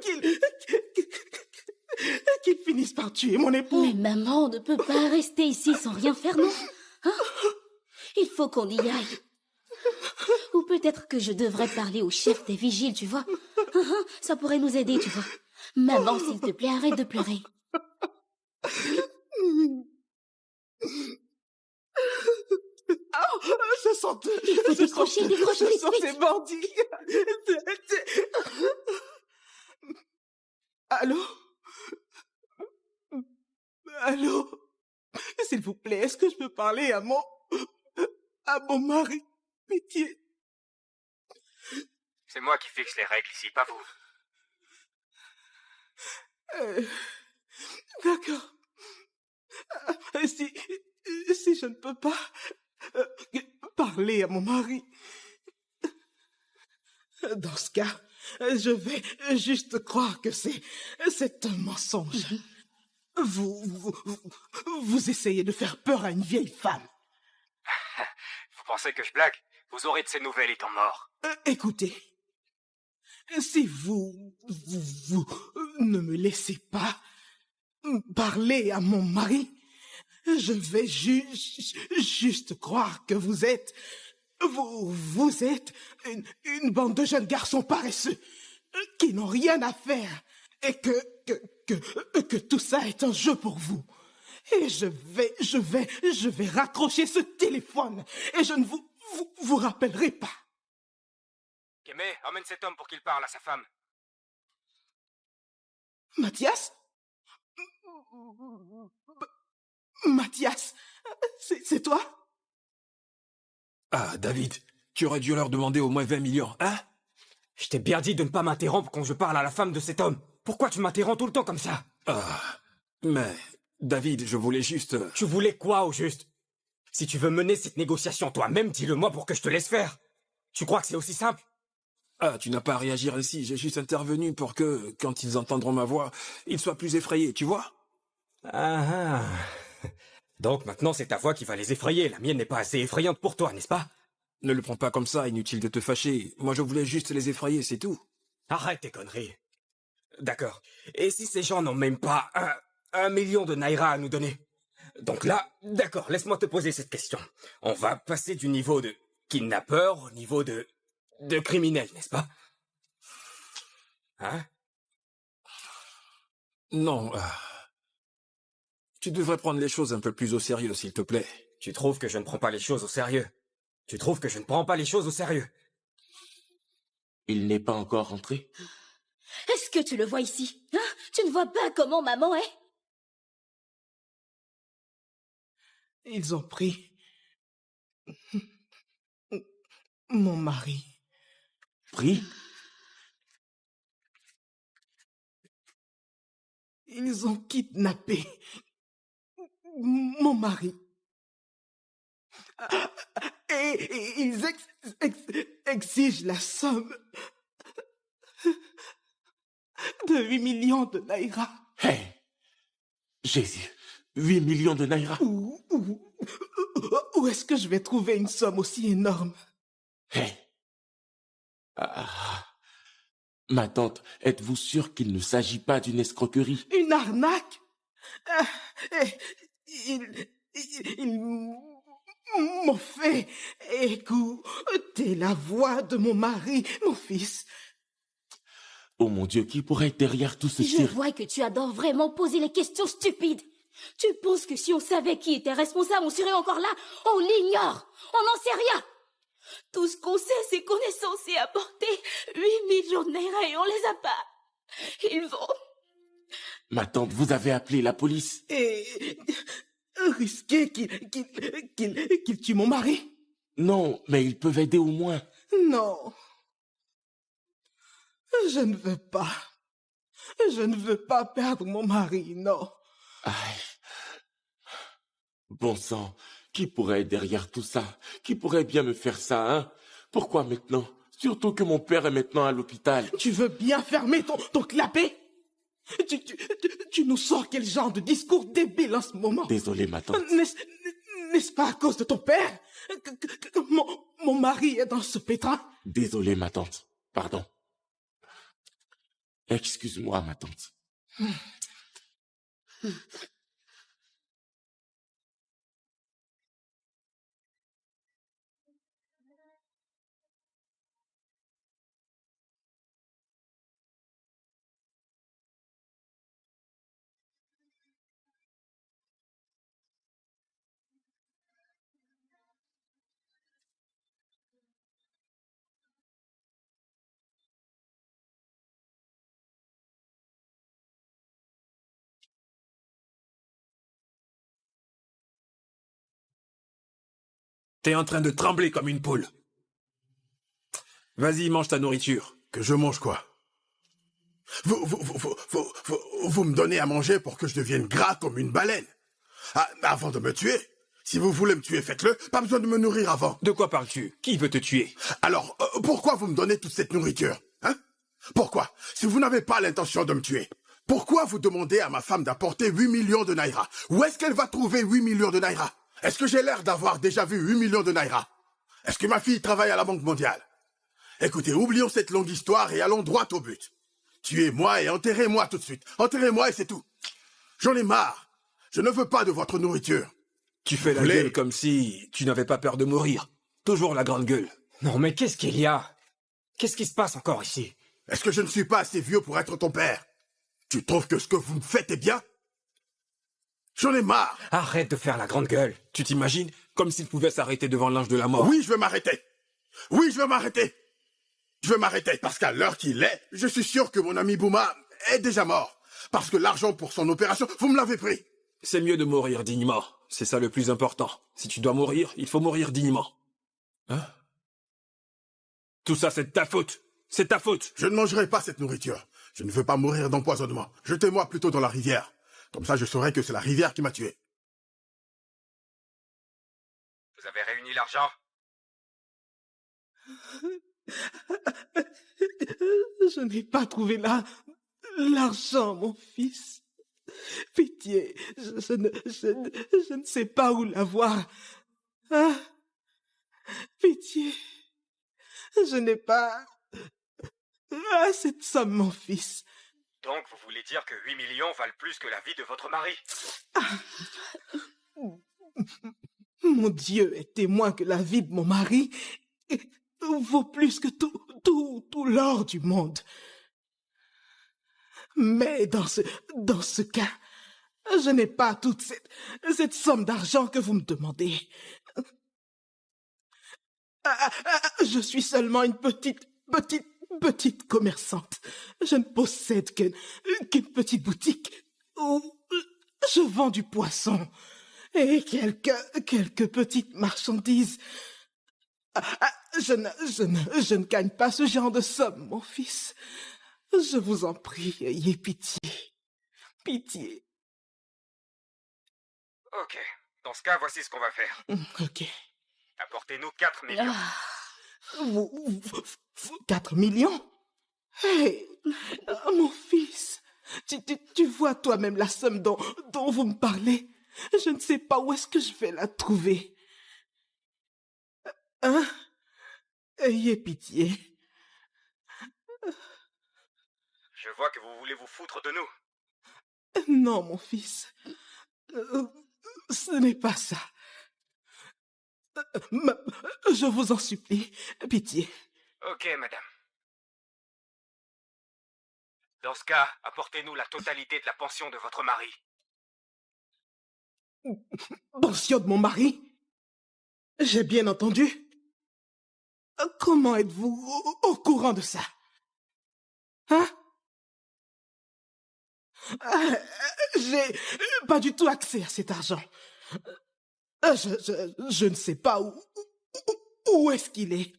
qu'il finisse par tuer mon époux? Mais maman, on ne peut pas rester ici sans rien faire, non? Hein? Il faut qu'on y aille. Ou peut-être que je devrais parler au chef des vigiles, tu vois? Ça pourrait nous aider, tu vois. Maman, s'il te plaît, arrête de pleurer. Je sens... Il faut décrocher, décroche Je vite, sens ces vite. bandits. Allô? Allô? S'il vous plaît, est-ce que je peux parler à mon mari? Pitié. C'est moi qui fixe les règles ici, pas vous. D'accord. Si je ne peux pas parler à mon mari, dans ce cas, je vais juste croire que c'est un mensonge. Vous essayez de faire peur à une vieille femme. Vous pensez que je blague? Vous aurez de ces nouvelles étant mort. Écoutez, si vous ne me laissez pas parler à mon mari, je vais juste croire que vous êtes une bande de jeunes garçons paresseux qui n'ont rien à faire et que tout ça est un jeu pour vous. Et je vais raccrocher ce téléphone et je ne vous rappellerai pas. Kémé, emmène cet homme pour qu'il parle à sa femme. Mathias? Mathias, c'est toi? Ah, David, tu aurais dû leur demander au moins 20 millions, hein? Je t'ai bien dit de ne pas m'interrompre quand je parle à la femme de cet homme. Pourquoi tu m'interromps tout le temps comme ça? Ah, mais... David, je voulais juste... Tu voulais quoi, au juste? Si tu veux mener cette négociation toi-même, dis-le-moi pour que je te laisse faire. Tu crois que c'est aussi simple? Ah, tu n'as pas à réagir ainsi, j'ai juste intervenu pour que, quand ils entendront ma voix, ils soient plus effrayés, tu vois? Ah ah. Donc maintenant c'est ta voix qui va les effrayer, la mienne n'est pas assez effrayante pour toi, n'est-ce pas? Ne le prends pas comme ça, inutile de te fâcher. Moi je voulais juste les effrayer, c'est tout. Arrête tes conneries. D'accord. Et si ces gens n'ont même pas 1 million de naira à nous donner? Donc là, d'accord, laisse-moi te poser cette question. On va passer du niveau de kidnappeur au niveau de criminel, n'est-ce pas? Hein? Non, tu devrais prendre les choses un peu plus au sérieux, s'il te plaît. Tu trouves que je ne prends pas les choses au sérieux? Tu trouves que je ne prends pas les choses au sérieux? Il n'est pas encore rentré? Est-ce que tu le vois ici? Hein? Tu ne vois pas comment maman est? Ils ont pris mon mari. Pris? Ils ont kidnappé mon mari. Et ils exigent la somme de 8 millions de naira. Hé! Jésus! 8 millions de naira? Où est-ce que je vais trouver une somme aussi énorme? Hé! Ma tante, êtes-vous sûre qu'il ne s'agit pas d'une escroquerie? Une arnaque? Ils m'ont fait écouter la voix de mon mari, mon fils. Oh mon Dieu, qui pourrait être derrière tout ce Je cirque? vois que tu adores vraiment poser les questions stupides. Tu penses que si on savait qui était responsable, on serait encore là? On l'ignore. On n'en sait rien. Tout ce qu'on sait, c'est qu'on est censé apporter 8 millions de naira et on les a pas. Ils vont... Ma tante, vous avez appelé la police? Et risquer qu'il tue mon mari? Non, mais ils peuvent aider au moins. Non. Je ne veux pas. Je ne veux pas perdre mon mari, non. Aïe. Bon sang, qui pourrait être derrière tout ça? Qui pourrait bien me faire ça, hein? Pourquoi maintenant? Surtout que mon père est maintenant à l'hôpital. Tu veux bien fermer ton clapet? Tu nous sors quel genre de discours débile en ce moment? Désolé, ma tante. N'est-ce pas à cause de ton père que mon mari est dans ce pétrin? Désolé, ma tante. Pardon. Excuse-moi, ma tante. T'es en train de trembler comme une poule. Vas-y, mange ta nourriture. Que je mange quoi? Vous me donnez à manger pour que je devienne gras comme une baleine. Ah, avant de me tuer. Si vous voulez me tuer, faites-le. Pas besoin de me nourrir avant. De quoi parles-tu? Qui veut te tuer? Alors, pourquoi vous me donnez toute cette nourriture? Hein? Pourquoi? Si vous n'avez pas l'intention de me tuer, pourquoi vous demandez à ma femme d'apporter 8 millions de naira? Où est-ce qu'elle va trouver 8 millions de naira? Est-ce que j'ai l'air d'avoir déjà vu 8 millions de naira? Est-ce que ma fille travaille à la Banque mondiale? Écoutez, oublions cette longue histoire et allons droit au but. Tuez-moi et enterrez-moi tout de suite. Enterrez-moi et c'est tout. J'en ai marre. Je ne veux pas de votre nourriture. Tu fais la gueule comme si tu n'avais pas peur de mourir. Toujours la grande gueule. Non, mais qu'est-ce qu'il y a? Qu'est-ce qui se passe encore ici? Est-ce que je ne suis pas assez vieux pour être ton père? Tu trouves que ce que vous me faites est bien? J'en ai marre. Arrête de faire la grande gueule. Tu t'imagines? Comme s'il pouvait s'arrêter devant l'ange de la mort. Oui, je veux m'arrêter. Oui, je veux m'arrêter. Je veux m'arrêter parce qu'à l'heure qu'il est, je suis sûr que mon ami Bouma est déjà mort. Parce que l'argent pour son opération, vous me l'avez pris. C'est mieux de mourir dignement. C'est ça le plus important. Si tu dois mourir, il faut mourir dignement. Hein? Tout ça, c'est de ta faute. C'est ta faute. Je ne mangerai pas cette nourriture. Je ne veux pas mourir d'empoisonnement. Jetez-moi plutôt dans la rivière. Comme ça, je saurai que c'est la rivière qui m'a tué. Vous avez réuni l'argent? Je n'ai pas trouvé l'argent, mon fils. Pitié, je ne sais pas où l'avoir. Ah, pitié, je n'ai pas cette somme, mon fils. Donc vous voulez dire que 8 millions valent plus que la vie de votre mari? Mon Dieu est témoin que la vie de mon mari vaut plus que tout l'or du monde. Mais dans ce cas, je n'ai pas toute cette somme d'argent que vous me demandez. Je suis seulement une petite commerçante. Je ne possède qu'une petite boutique où je vends du poisson et quelques petites marchandises. Je ne gagne pas ce genre de somme, mon fils. Je vous en prie, ayez pitié. Pitié. Ok. Dans ce cas, voici ce qu'on va faire. Ok. Apportez-nous 4 millions. 4 millions? Hé, mon fils, tu vois toi-même la somme dont vous me parlez. Je ne sais pas où est-ce que je vais la trouver. Hein? Ayez pitié. Je vois que vous voulez vous foutre de nous. Non, mon fils. Ce n'est pas ça. Je vous en supplie, pitié. Ok, madame. Dans ce cas, apportez-nous la totalité de la pension de votre mari. Pension de mon mari? J'ai bien entendu. Comment êtes-vous au courant de ça? Hein? J'ai pas du tout accès à cet argent. Je ne sais pas où est-ce qu'il est.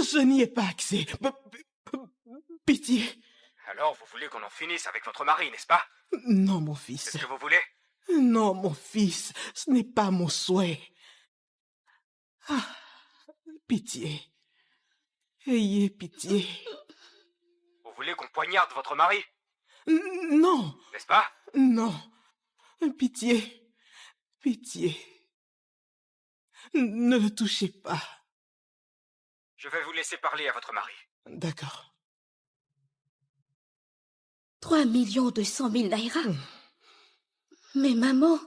Je n'y ai pas accès. Pitié. Alors, vous voulez qu'on en finisse avec votre mari, n'est-ce pas? Non, mon fils. C'est ce que vous voulez? Non, mon fils, ce n'est pas mon souhait. Ah, pitié. Ayez pitié. Vous voulez qu'on poignarde votre mari? Non. N'est-ce pas? Non. Pitié. Pitié. Ne le touchez pas. Je vais vous laisser parler à votre mari. D'accord. 3 200 000 naira. Mais maman,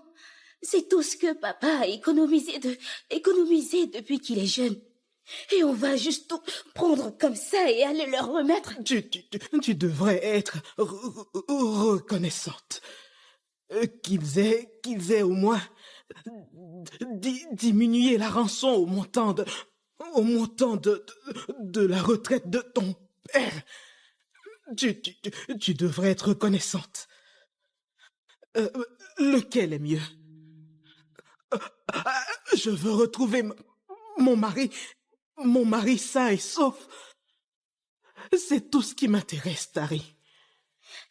c'est tout ce que papa a économisé depuis qu'il est jeune. Et on va juste tout prendre comme ça et aller leur remettre. Tu devrais être reconnaissante. Qu'ils aient au moins diminué la rançon au montant de la retraite de ton père. Tu devrais être reconnaissante. Lequel est mieux? Je veux retrouver mon mari sain et sauf. C'est tout ce qui m'intéresse, Tari.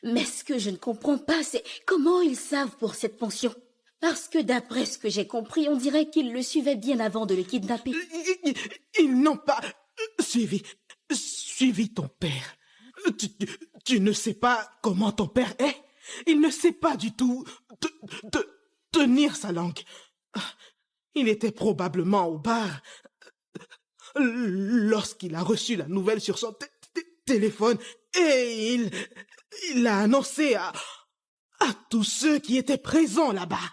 Mais ce que je ne comprends pas, c'est comment ils savent pour cette pension. Parce que d'après ce que j'ai compris, on dirait qu'ils le suivaient bien avant de le kidnapper. Ils n'ont pas suivi ton père. Tu ne sais pas comment ton père est. Il ne sait pas du tout tenir sa langue. Il était probablement au bar lorsqu'il a reçu la nouvelle sur son téléphone et il l'a annoncé à tous ceux qui étaient présents là-bas.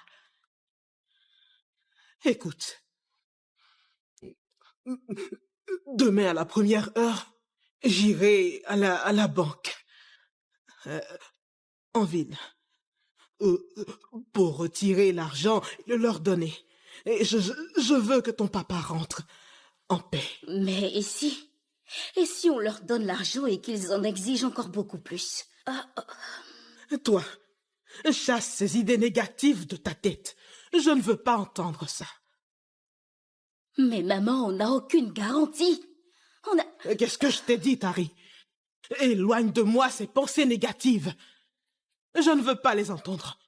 Écoute, demain à la première heure, j'irai à la banque, en ville, pour retirer l'argent et le leur donner. Et je veux que ton papa rentre en paix. Mais et si on leur donne l'argent et qu'ils en exigent encore beaucoup plus? Toi, chasse ces idées négatives de ta tête. Je ne veux pas entendre ça. Mais maman, on n'a aucune garantie. Qu'est-ce que je t'ai dit, Tari? Éloigne de moi ces pensées négatives. Je ne veux pas les entendre.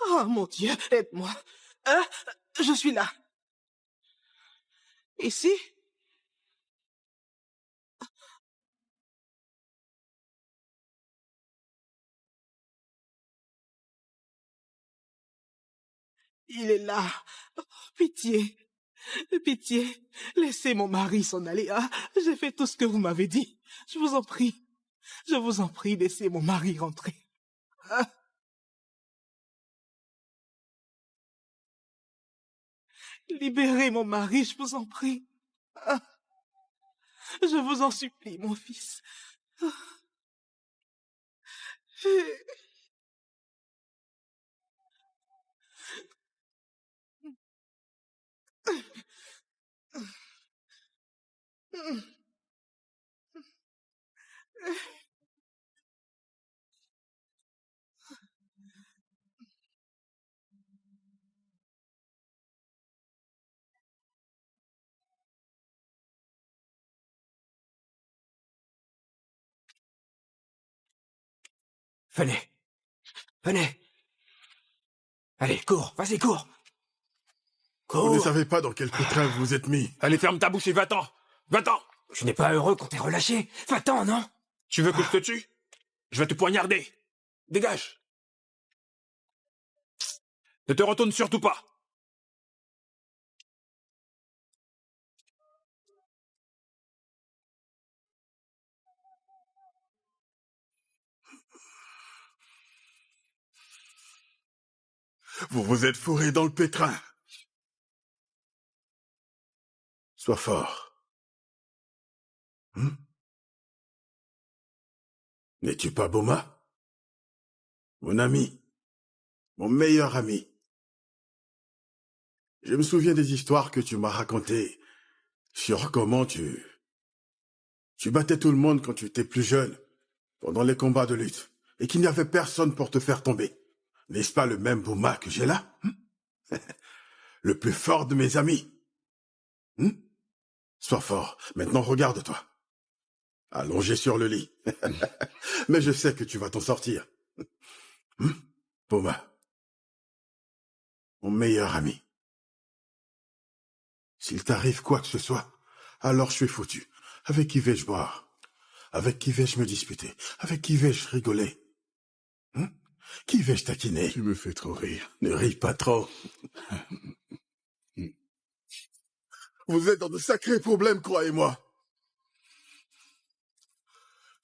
Oh, mon Dieu, aide-moi. Hein? Je suis là. Ici? Il est là. Oh, pitié. Pitié. Laissez mon mari s'en aller. Ah, j'ai fait tout ce que vous m'avez dit. Je vous en prie. Je vous en prie, laissez mon mari rentrer. Ah. Libérez mon mari, je vous en prie. Ah. Je vous en supplie, mon fils. Ah. Venez. Venez. Allez, cours, vas-y, cours. Vous ne Cours. savez pas dans quel pétrin vous vous êtes mis. Allez, ferme ta bouche et va-t'en. Va-t'en. Tu n'es pas heureux qu'on t'ait relâché? Va-t'en, non? Tu veux que je te tue? Je vais te poignarder. Dégage. Ne te retourne surtout pas. Vous vous êtes fourré dans le pétrin. Sois fort. N'es-tu pas Boma? Mon ami. Mon meilleur ami. Je me souviens des histoires que tu m'as racontées sur comment tu battais tout le monde quand tu étais plus jeune, pendant les combats de lutte, et qu'il n'y avait personne pour te faire tomber. N'est-ce pas le même Boma que j'ai là? Le plus fort de mes amis. Sois fort. Maintenant, regarde-toi. Allongé sur le lit. Mais je sais que tu vas t'en sortir. Boma. Mon meilleur ami. S'il t'arrive quoi que ce soit, alors je suis foutu. Avec qui vais-je boire? Avec qui vais-je me disputer? Avec qui vais-je rigoler? Qui vais-je taquiner? Tu me fais trop rire. Ne ris pas trop. Vous êtes dans de sacrés problèmes, croyez-moi.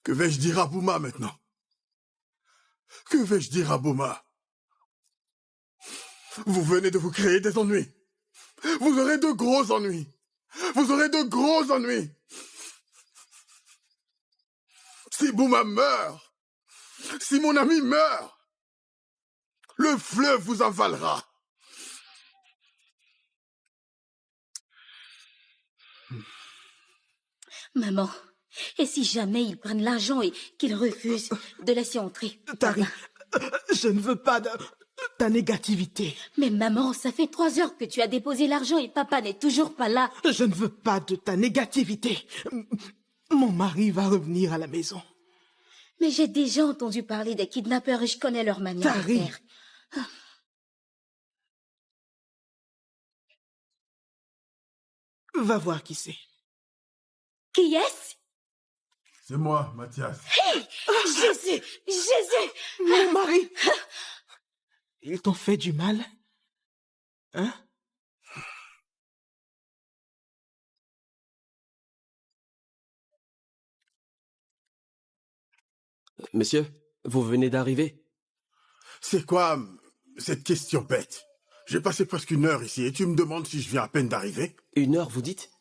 Que vais-je dire à Boma maintenant? Que vais-je dire à Boma? Vous venez de vous créer des ennuis. Vous aurez de gros ennuis. Vous aurez de gros ennuis. Si Boma meurt, si mon ami meurt, le fleuve vous avalera. Maman, et si jamais ils prennent l'argent et qu'ils refusent de laisser entrer? Tari, je ne veux pas de ta négativité. Mais maman, ça fait 3 heures que tu as déposé l'argent et papa n'est toujours pas là. Je ne veux pas de ta négativité. Mon mari va revenir à la maison. Mais j'ai déjà entendu parler des kidnappeurs et je connais leur manière de Tari. faire. Va voir qui c'est. Qui est-ce? C'est moi, Mathias. Jésus! Jésus! Mon mari! Ils t'ont fait du mal? Hein? Monsieur, vous venez d'arriver? C'est quoi cette question bête? J'ai passé presque 1 heure ici et tu me demandes si je viens à peine d'arriver? 1 heure, vous dites?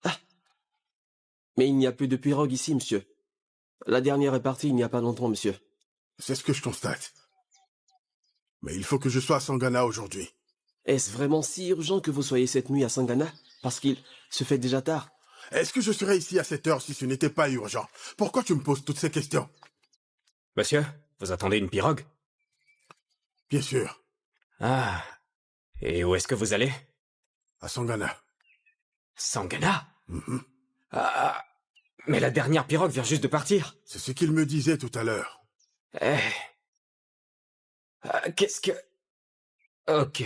Ah! Mais il n'y a plus de pirogue ici, monsieur. La dernière est partie il n'y a pas longtemps, monsieur. C'est ce que je constate. Mais il faut que je sois à Sangana aujourd'hui. Est-ce vraiment si urgent que vous soyez cette nuit à Sangana? Parce qu'il se fait déjà tard. Est-ce que je serais ici à cette heure si ce n'était pas urgent? Pourquoi tu me poses toutes ces questions? Monsieur, vous attendez une pirogue? Bien sûr, Ah. Et où est-ce que vous allez? à Sangana. Sangana? Mhm. Ah. Mais la dernière pirogue vient juste de partir. C'est ce qu'il me disait tout à l'heure. Eh. Qu'est-ce que... Ok.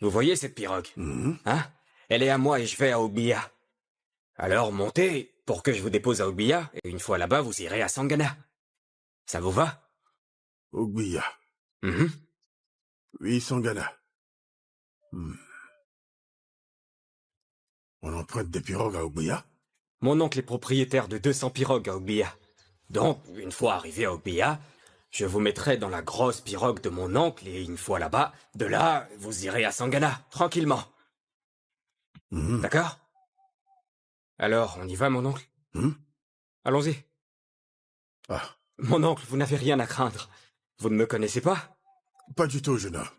Vous voyez cette pirogue? Mhm. Hein? Elle est à moi et je vais à Ogbiya. Alors montez pour que je vous dépose à Ogbiya, et une fois là-bas, vous irez à Sangana. Ça vous va? Ogbiya. Mhm. Oui, Sangana. On emprunte des pirogues à Ogbiya? Mon oncle est propriétaire de 200 pirogues à Ogbiya. Donc, une fois arrivé à Ogbiya, je vous mettrai dans la grosse pirogue de mon oncle, et une fois là-bas, de là, vous irez à Sangana, tranquillement. Mhm. D'accord? Alors, on y va, mon oncle? Mhm. Allons-y. Ah, Mon oncle, vous n'avez rien à craindre. Vous ne me connaissez pas? pas du tout, jeune homme.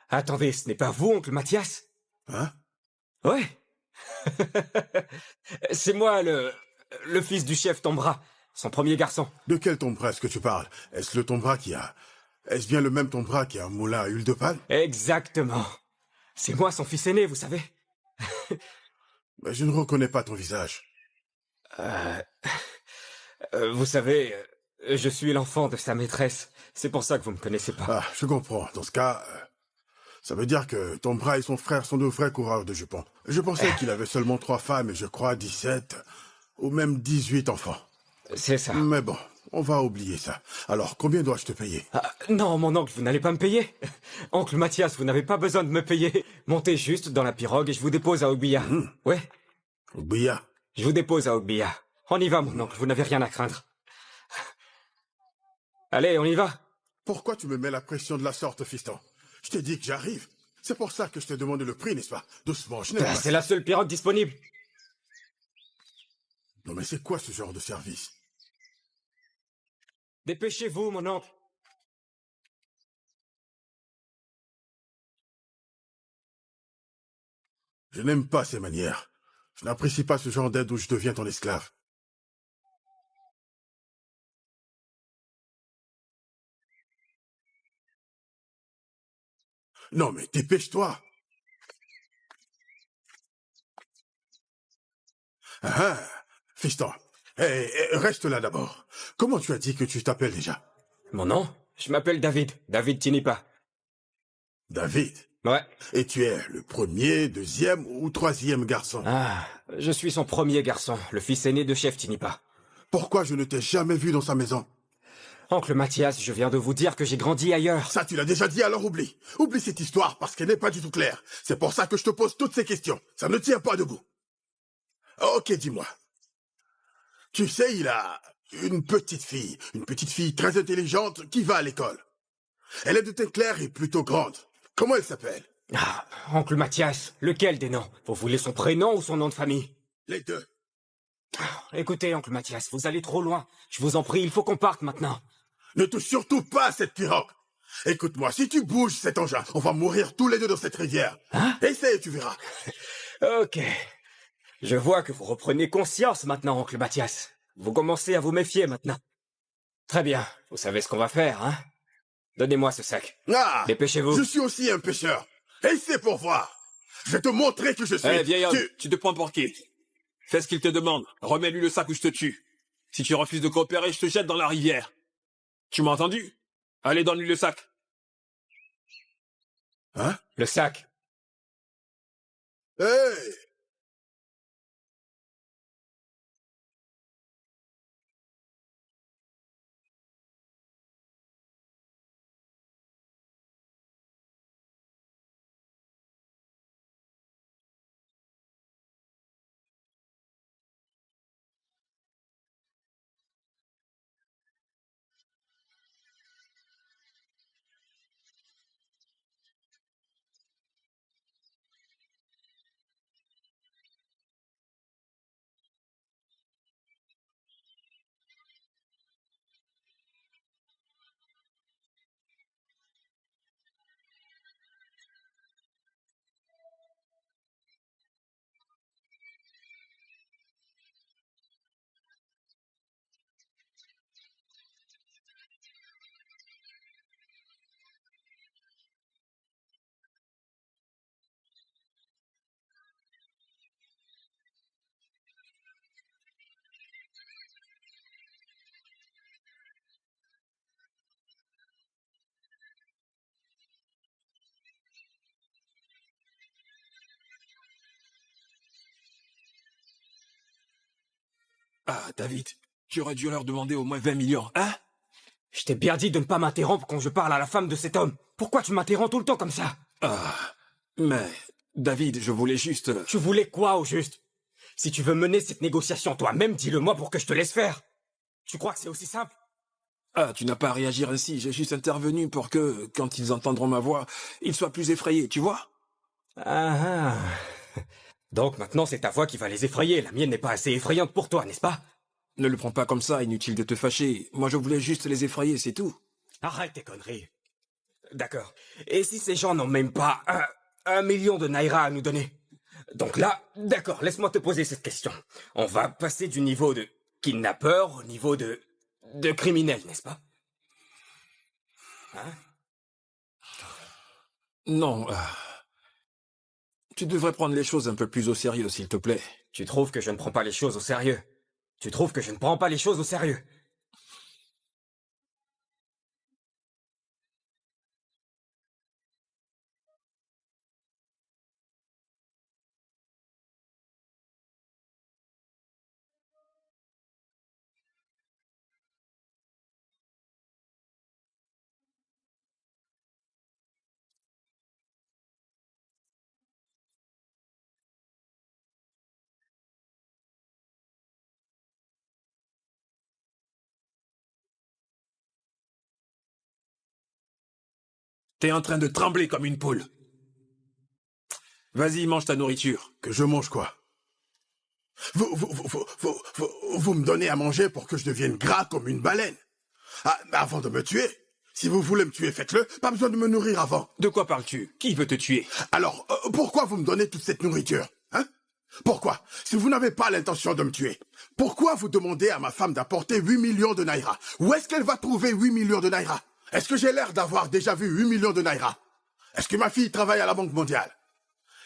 Attendez, ce n'est pas vous, oncle Mathias? Hein? Ouais. C'est moi, le fils du chef Tombra, son premier garçon. De quel Tombra est-ce que tu parles? Est-ce le Tombra qui a... Est-ce bien le même Tombra qui a un moulin à huile de palme? Exactement. C'est moi, son fils aîné, vous savez. Mais je ne reconnais pas ton visage. Vous savez, je suis l'enfant de sa maîtresse. C'est pour ça que vous me connaissez pas. Ah, je comprends. Dans ce cas, ça veut dire que ton bras et son frère sont de vrais coureurs de jupons. Je pensais qu'il avait seulement 3 femmes et je crois 17 ou même 18 enfants. C'est ça. Mais bon, on va oublier ça. Alors, combien dois-je te payer? Ah, non, mon oncle, vous n'allez pas me payer. Oncle Mathias, vous n'avez pas besoin de me payer. Montez juste dans la pirogue et je vous dépose à Ogbia. Ouais, Ogbia. je vous dépose à Ogbia. On y va, mon oncle, vous n'avez rien à craindre. Allez, on y va. Pourquoi tu me mets la pression de la sorte, fiston? Je t'ai dit que j'arrive. C'est pour ça que je t'ai demandé le prix, n'est-ce pas? Doucement, je n'ai pas... C'est la seule pirogue disponible. Non mais c'est quoi ce genre de service? Dépêchez-vous, mon oncle. Je n'aime pas ces manières. Je n'apprécie pas ce genre d'aide où je deviens ton esclave. Non mais dépêche-toi. Ah, fiston. Reste là d'abord. Comment tu as dit que tu t'appelles déjà? Mon nom? Je m'appelle David. David Tinipa. David. Ouais. Et tu es le premier, deuxième ou troisième garçon? Ah, je suis son premier garçon, le fils aîné de chef Tinipa. Pourquoi je ne t'ai jamais vu dans sa maison? Oncle Mathias, je viens de vous dire que j'ai grandi ailleurs. Ça, tu l'as déjà dit, alors oublie. Oublie cette histoire parce qu'elle n'est pas du tout claire. C'est pour ça que je te pose toutes ces questions. Ça ne tient pas debout. Ok, dis-moi. Tu sais, il a une petite fille très intelligente qui va à l'école. Elle est de teint clair et plutôt grande. Comment elle s'appelle? Ah, oncle Mathias, lequel des noms? Vous voulez son prénom ou son nom de famille? Les deux. Écoutez, oncle Mathias, vous allez trop loin. Je vous en prie, il faut qu'on parte maintenant. Ne touche surtout pas à cette pirogue. Écoute-moi, si tu bouges cet engin, on va mourir tous les deux dans cette rivière. Hein? Essaye, tu verras. Ok. Je vois que vous reprenez conscience maintenant, oncle Mathias. Vous commencez à vous méfier maintenant. Très bien, vous savez ce qu'on va faire, hein? Donnez-moi ce sac. Ah! Dépêchez-vous. Je suis aussi un pêcheur. Et c'est pour voir. Je vais te montrer que je suis... Hé, vieil homme, tu te prends pour qui? Fais ce qu'il te demande. Remets-lui le sac ou je te tue. Si tu refuses de coopérer, je te jette dans la rivière. Tu m'as entendu? Allez, donne-lui le sac. Hein? Le sac. Hey! Ah, David, tu aurais dû leur demander au moins 20 millions, hein? Je t'ai bien dit de ne pas m'interrompre quand je parle à la femme de cet homme. Pourquoi tu m'interromps tout le temps comme ça? Ah, mais... David, je voulais juste... Tu voulais quoi, au juste? Si tu veux mener cette négociation toi-même, dis-le-moi pour que je te laisse faire. Tu crois que c'est aussi simple? Ah, tu n'as pas à réagir ainsi, j'ai juste intervenu pour que, quand ils entendront ma voix, ils soient plus effrayés, tu vois? Ah ah. Donc maintenant c'est ta voix qui va les effrayer, la mienne n'est pas assez effrayante pour toi, n'est-ce pas? Ne le prends pas comme ça, inutile de te fâcher. Moi je voulais juste les effrayer, c'est tout. Arrête tes conneries. D'accord. Et si ces gens n'ont même pas un million de naira à nous donner? Donc là, d'accord, laisse-moi te poser cette question. On va passer du niveau de kidnappeur au niveau de criminel, n'est-ce pas? Hein? Non, tu devrais prendre les choses un peu plus au sérieux, s'il te plaît. Tu trouves que je ne prends pas les choses au sérieux? Tu trouves que je ne prends pas les choses au sérieux? T'es en train de trembler comme une poule. Vas-y, mange ta nourriture. Que je mange quoi? Vous me donnez à manger pour que je devienne gras comme une baleine. Ah, avant de me tuer, si vous voulez me tuer, faites-le. Pas besoin de me nourrir avant. De quoi parles-tu? Qui veut te tuer? Alors, pourquoi vous me donnez toute cette nourriture? Hein? Pourquoi? Si vous n'avez pas l'intention de me tuer, pourquoi vous demandez à ma femme d'apporter 8 millions de naira? Où est-ce qu'elle va trouver 8 millions de naira? Est-ce que j'ai l'air d'avoir déjà vu 8 millions de naira? Est-ce que ma fille travaille à la Banque mondiale?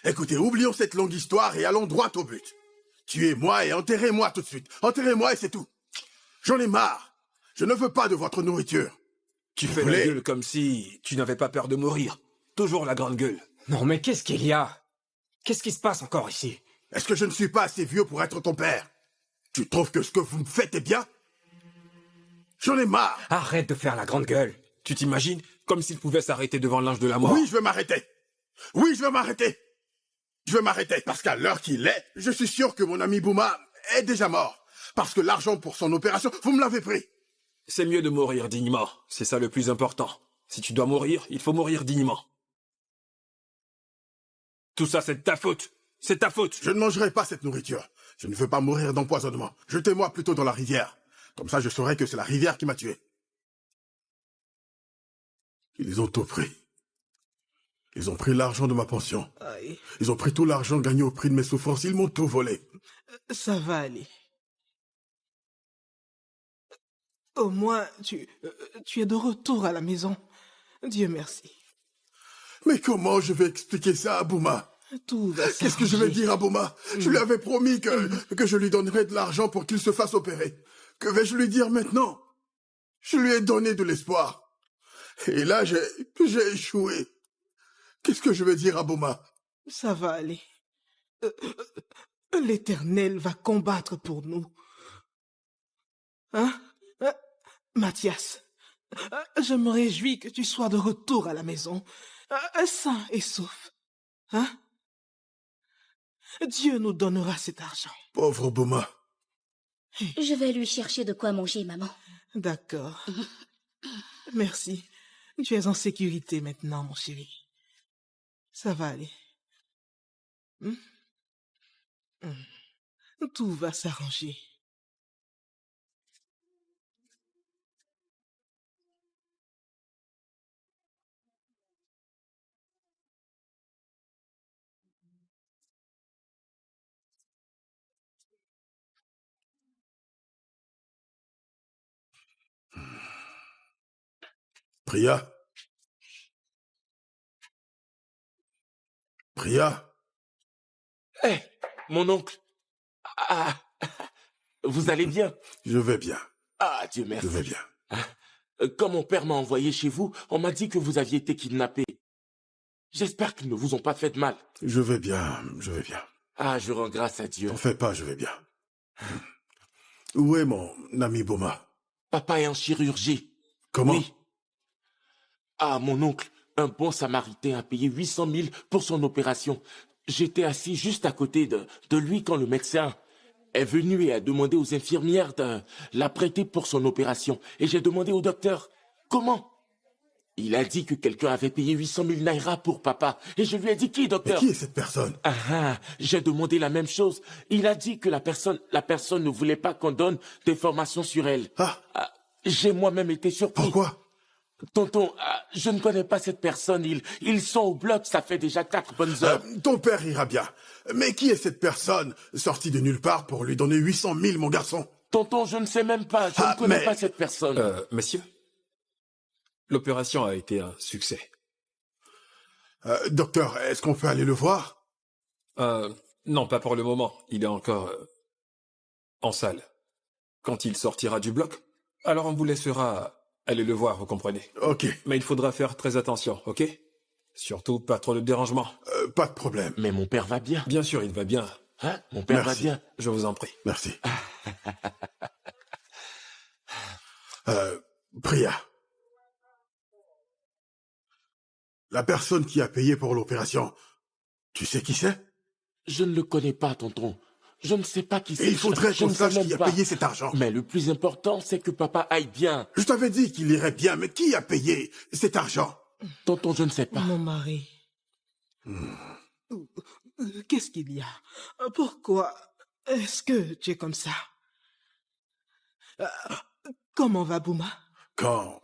Écoutez, oublions cette longue histoire et allons droit au but. Tuez-moi et enterrez-moi tout de suite. Enterrez-moi et c'est tout. J'en ai marre. Je ne veux pas de votre nourriture. Tu fais la gueule comme si tu n'avais pas peur de mourir. Toujours la grande gueule. Non mais qu'est-ce qu'il y a? Qu'est-ce qui se passe encore ici? Est-ce que je ne suis pas assez vieux pour être ton père? Tu trouves que ce que vous me faites est bien? J'en ai marre. Arrête de faire la grande gueule. Tu t'imagines? Comme s'il pouvait s'arrêter devant l'ange de la mort. Oui, je veux m'arrêter. Oui, je veux m'arrêter. Je veux m'arrêter parce qu'à l'heure qu'il est, je suis sûr que mon ami Bouma est déjà mort. Parce que l'argent pour son opération, vous me l'avez pris. C'est mieux de mourir dignement. C'est ça le plus important. Si tu dois mourir, il faut mourir dignement. Tout ça, c'est de ta faute. C'est ta faute. Je ne mangerai pas cette nourriture. Je ne veux pas mourir d'empoisonnement. Jetez-moi plutôt dans la rivière. Comme ça, je saurai que c'est la rivière qui m'a tué. Ils ont tout pris. Ils ont pris l'argent de ma pension. Aïe. Ils ont pris tout l'argent gagné au prix de mes souffrances. Ils m'ont tout volé. Ça va aller. Au moins, tu es de retour à la maison. Dieu merci. Mais comment je vais expliquer ça à Bouma? Tout va Qu'est-ce que je vais dire à Bouma? Je lui avais promis que je lui donnerais de l'argent pour qu'il se fasse opérer. Que vais-je lui dire maintenant? Je lui ai donné de l'espoir. Et là, j'ai échoué. Qu'est-ce que je vais dire à Bouma? Ça va aller. L'Éternel va combattre pour nous. Hein? Mathias, je me réjouis que tu sois de retour à la maison, sain et sauf. Hein? Dieu nous donnera cet argent. Pauvre Bouma. Je vais lui chercher de quoi manger, maman. D'accord. Merci. Tu es en sécurité maintenant, mon chéri. Ça va aller. Tout va s'arranger. Priya? Priya? Eh, mon oncle. Ah, vous allez bien? Je vais bien. Ah, Dieu merci. Je vais bien. Quand mon père m'a envoyé chez vous, on m'a dit que vous aviez été kidnappé. J'espère qu'ils ne vous ont pas fait de mal. Je vais bien, je vais bien. Ah, je rends grâce à Dieu. T'en fais pas, je vais bien. Où est mon ami Bouma? Papa est en chirurgie. Comment? Oui. Ah, mon oncle, un bon samaritain a payé 800 000 pour son opération. J'étais assis juste à côté de lui quand le médecin est venu et a demandé aux infirmières de la prêter pour son opération. Et j'ai demandé au docteur, comment? Il a dit que quelqu'un avait payé 800 000 naira pour papa. Et je lui ai dit, qui, docteur? Mais qui est cette personne? J'ai demandé la même chose. Il a dit que la personne ne voulait pas qu'on donne des formations sur elle. J'ai moi-même été surpris. Pourquoi? Tonton, je ne connais pas cette personne. Ils sont au bloc, ça fait déjà 4 bonnes heures. Ton père ira bien. Mais qui est cette personne sortie de nulle part pour lui donner 800 000, mon garçon? Tonton, je ne sais même pas. Je ne connais pas cette personne. Messieurs, l'opération a été un succès. Docteur, est-ce qu'on peut aller le voir? Non, pas pour le moment. Il est encore en salle. quand il sortira du bloc. Alors on vous laissera aller le voir, vous comprenez. Ok, Mais il faudra faire très attention, ok? Surtout pas trop de dérangement. pas de problème. Mais mon père va bien. Bien sûr, il va bien. Hein? Mon père Merci. va bien. Je vous en prie. Merci. Priya. La personne qui a payé pour l'opération, tu sais qui c'est? Je ne le connais pas, tonton. Je ne sais pas qui c'est. Et il faudrait Je qu'on ne sais sache même qui a pas. payé cet argent. Mais le plus important, c'est que papa aille bien. Je t'avais dit qu'il irait bien, mais qui a payé cet argent? Tonton, je ne sais pas. Mon mari. Qu'est-ce qu'il y a? Pourquoi est-ce que tu es comme ça? Comment va Bouma? Quand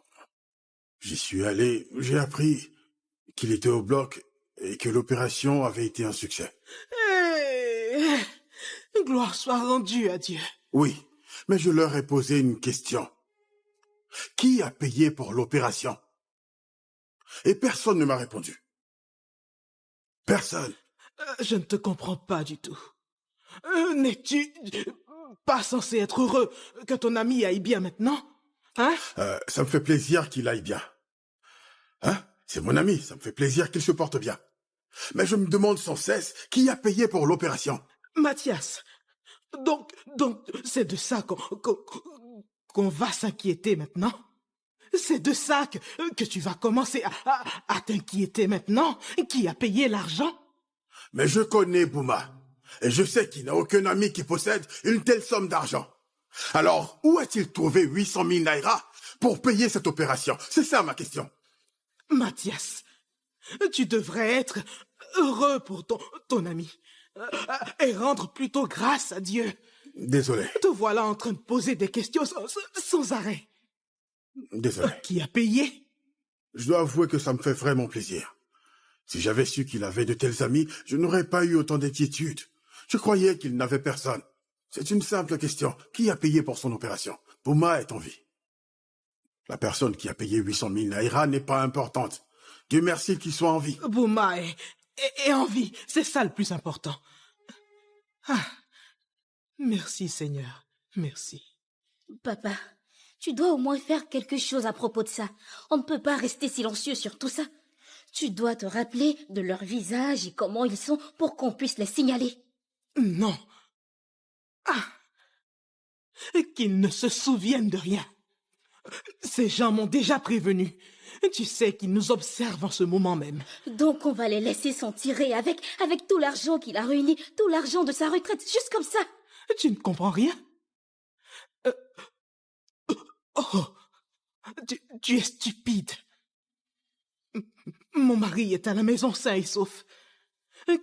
j'y suis allé, j'ai appris qu'il était au bloc et que l'opération avait été un succès. Gloire soit rendue à Dieu. Oui, mais je leur ai posé une question. Qui a payé pour l'opération? Et personne ne m'a répondu. Personne. Je ne te comprends pas du tout. N'es-tu pas censé être heureux que ton ami aille bien maintenant? Hein? Ça me fait plaisir qu'il aille bien. Hein? C'est mon ami, ça me fait plaisir qu'il se porte bien. Mais je me demande sans cesse qui a payé pour l'opération. Mathias, donc c'est de ça qu'on va s'inquiéter maintenant? C'est de ça que tu vas commencer à t'inquiéter maintenant? Qui a payé l'argent? Mais je connais Bouma. Et je sais qu'il n'a aucun ami qui possède une telle somme d'argent. Alors, où a-t-il trouvé 800 000 naira pour payer cette opération? C'est ça ma question. Mathias, tu devrais être heureux pour ton ami et rendre plutôt grâce à Dieu. Désolé. Te voilà en train de poser des questions sans arrêt. Désolé. Qui a payé? Je dois avouer que ça me fait vraiment plaisir. Si j'avais su qu'il avait de tels amis, je n'aurais pas eu autant d'inquiétude. Je croyais qu'il n'avait personne. C'est une simple question. Qui a payé pour son opération? Bouma est en vie. La personne qui a payé 800 000 naira n'est pas importante. Dieu merci qu'il soit en vie. Bouma est en vie. C'est ça le plus important. Ah, merci Seigneur. Merci. Papa, tu dois au moins faire quelque chose à propos de ça. On ne peut pas rester silencieux sur tout ça. Tu dois te rappeler de leur visage et comment ils sont pour qu'on puisse les signaler. Non. Ah. Qu'ils ne se souviennent de rien. Ces gens m'ont déjà prévenu. Tu sais qu'ils nous observent en ce moment même. Donc on va les laisser s'en tirer avec tout l'argent qu'il a réuni, tout l'argent de sa retraite, juste comme ça. Tu ne comprends rien? Oh, tu es stupide. Mon mari est à la maison sain et sauf.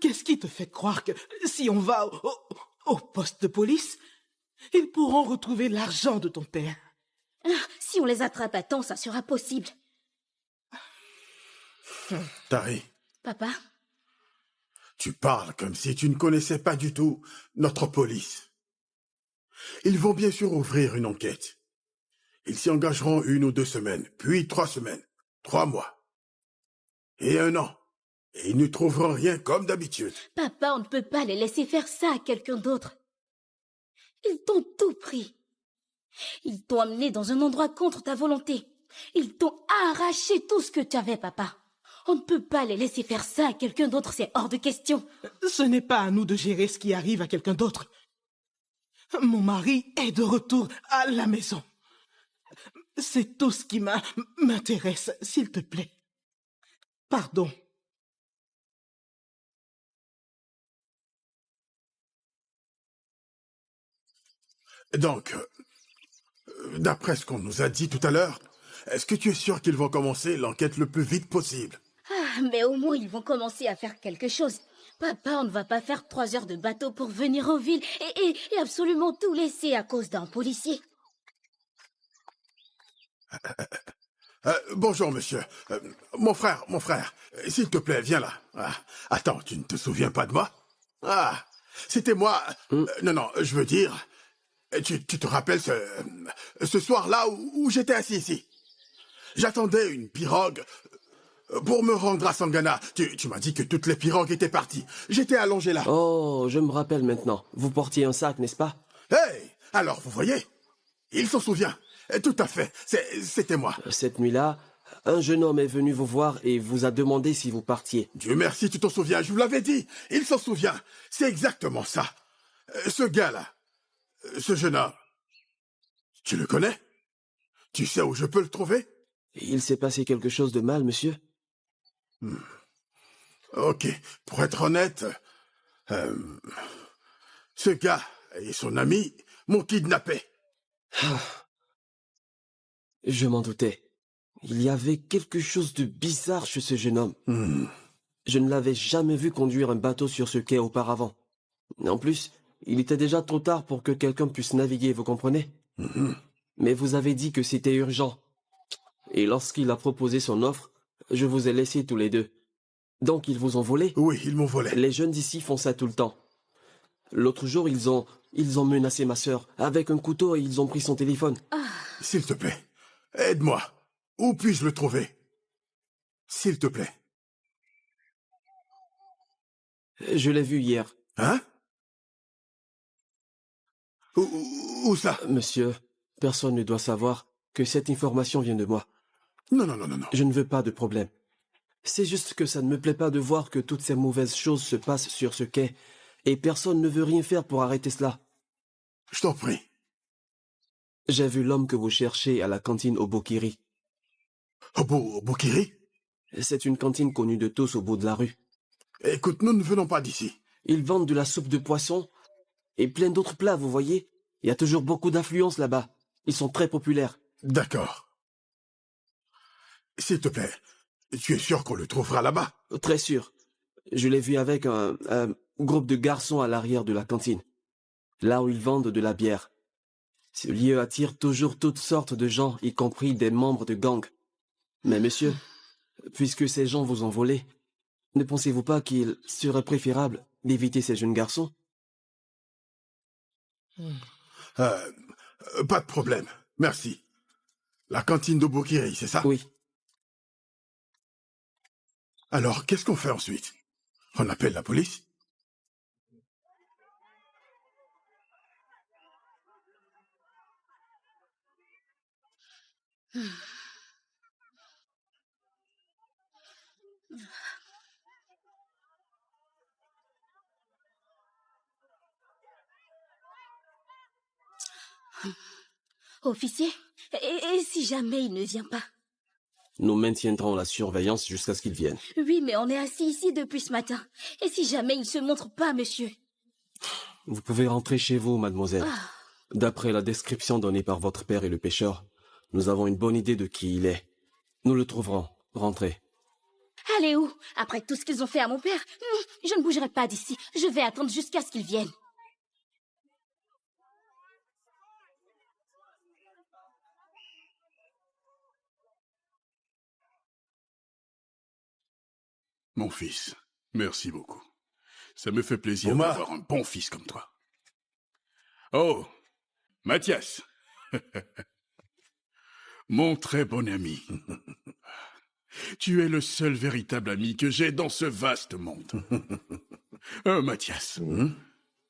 Qu'est-ce qui te fait croire que si on va au poste de police, ils pourront retrouver l'argent de ton père? Si on les attrape à temps, ça sera possible. Tari, Papa, tu parles comme si tu ne connaissais pas du tout notre police. Ils vont bien sûr ouvrir une enquête. Ils s'y engageront 1 ou 2 semaines, puis 3 semaines, 3 mois et 1 an. Et ils ne trouveront rien comme d'habitude. papa, on ne peut pas les laisser faire ça à quelqu'un d'autre. Ils t'ont tout pris. Ils t'ont amené dans un endroit contre ta volonté. Ils t'ont arraché tout ce que tu avais, papa. On ne peut pas les laisser faire ça à quelqu'un d'autre, c'est hors de question. Ce n'est pas à nous de gérer ce qui arrive à quelqu'un d'autre. Mon mari est de retour à la maison. C'est tout ce qui m'intéresse, s'il te plaît. Pardon. Donc, d'après ce qu'on nous a dit tout à l'heure, est-ce que tu es sûr qu'ils vont commencer l'enquête le plus vite possible? Ah, mais au moins ils vont commencer à faire quelque chose. Papa, on ne va pas faire 3 heures de bateau pour venir en ville et absolument tout laisser à cause d'un policier. Bonjour, monsieur. Mon frère, s'il te plaît, viens là. Attends, tu ne te souviens pas de moi? C'était moi. Non, je veux dire, tu te rappelles ce soir-là où j'étais assis ici? J'attendais une pirogue pour me rendre à Sangana. Tu m'as dit que toutes les pirogues étaient parties. J'étais allongé là. Oh, je me rappelle maintenant. Vous portiez un sac, n'est-ce pas? Hey! Alors, vous voyez? Il s'en souvient. Tout à fait. C'était moi. Cette nuit-là, un jeune homme est venu vous voir et vous a demandé si vous partiez. Dieu merci, tu t'en souviens, je vous l'avais dit. Il s'en souvient. C'est exactement ça. Ce gars-là, ce jeune homme, tu le connais? Tu sais où je peux le trouver? Il s'est passé quelque chose de mal, monsieur? Ok, pour être honnête, ce gars et son ami m'ont kidnappé. Je m'en doutais. Il y avait quelque chose de bizarre chez ce jeune homme. Je ne l'avais jamais vu conduire un bateau sur ce quai auparavant. En plus, il était déjà trop tard pour que quelqu'un puisse naviguer, vous comprenez? Mais vous avez dit que c'était urgent. Et lorsqu'il a proposé son offre, je vous ai laissés tous les deux. Donc ils vous ont volé? Oui, ils m'ont volé. Les jeunes d'ici font ça tout le temps. L'autre jour, ils ont menacé ma sœur avec un couteau et ils ont pris son téléphone. S'il te plaît, aide-moi. Où puis-je le trouver? S'il te plaît. Je l'ai vu hier. Hein? Où ça? Monsieur, personne ne doit savoir que cette information vient de moi. Non. Je ne veux pas de problème. C'est juste que ça ne me plaît pas de voir que toutes ces mauvaises choses se passent sur ce quai et personne ne veut rien faire pour arrêter cela. Je t'en prie. J'ai vu l'homme que vous cherchez à la cantine au Bokiri. Au Bokiri? C'est une cantine connue de tous au bout de la rue. Écoute, nous ne venons pas d'ici. Ils vendent de la soupe de poisson et plein d'autres plats, vous voyez. Il y a toujours beaucoup d'affluence là-bas. Ils sont très populaires. D'accord. S'il te plaît, tu es sûr qu'on le trouvera là-bas? Très sûr. Je l'ai vu avec un groupe de garçons à l'arrière de la cantine, là où ils vendent de la bière. Ce lieu attire toujours toutes sortes de gens, y compris des membres de gangs. Mais monsieur, puisque ces gens vous ont volé, ne pensez-vous pas qu'il serait préférable d'éviter ces jeunes garçons? Pas de problème, merci. La cantine de Bokiri, c'est ça? Oui. Alors, qu'est-ce qu'on fait ensuite? On appelle la police? Officier, et si jamais il ne vient pas? Nous maintiendrons la surveillance jusqu'à ce qu'il vienne. Oui, mais on est assis ici depuis ce matin. Et si jamais il ne se montre pas, monsieur? Vous pouvez rentrer chez vous, mademoiselle. Ah. D'après la description donnée par votre père et le pêcheur, nous avons une bonne idée de qui il est. Nous le trouverons. Rentrez. Allez où? Après tout ce qu'ils ont fait à mon père? Je ne bougerai pas d'ici. Je vais attendre jusqu'à ce qu'il vienne. Mon fils, merci beaucoup. Ça me fait plaisir Bouma. d'avoir un bon fils comme toi. Oh, Mathias. Mon très bon ami. Tu es le seul véritable ami que j'ai dans ce vaste monde. Mathias,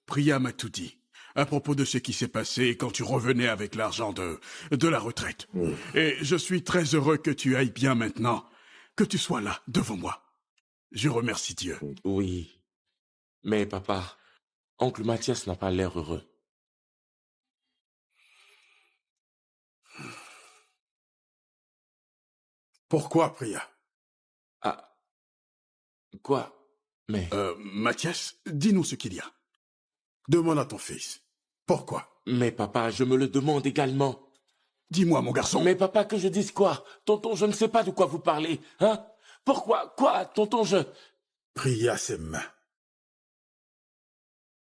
Priya m'a tout dit à propos de ce qui s'est passé quand tu revenais avec l'argent de la retraite. Et je suis très heureux que tu ailles bien maintenant, que tu sois là, devant moi. Je remercie Dieu. Oui. Mais papa, oncle Mathias n'a pas l'air heureux. Pourquoi, Priya? Ah. Quoi? Mais... Mathias, dis-nous ce qu'il y a. Demande à ton fils. Pourquoi? Mais papa, je me le demande également. Dis-moi, mon garçon. Mais papa, que je dise quoi? Tonton, je ne sais pas de quoi vous parlez. Hein? Pourquoi? Quoi? Tonton, Priya, ses mains.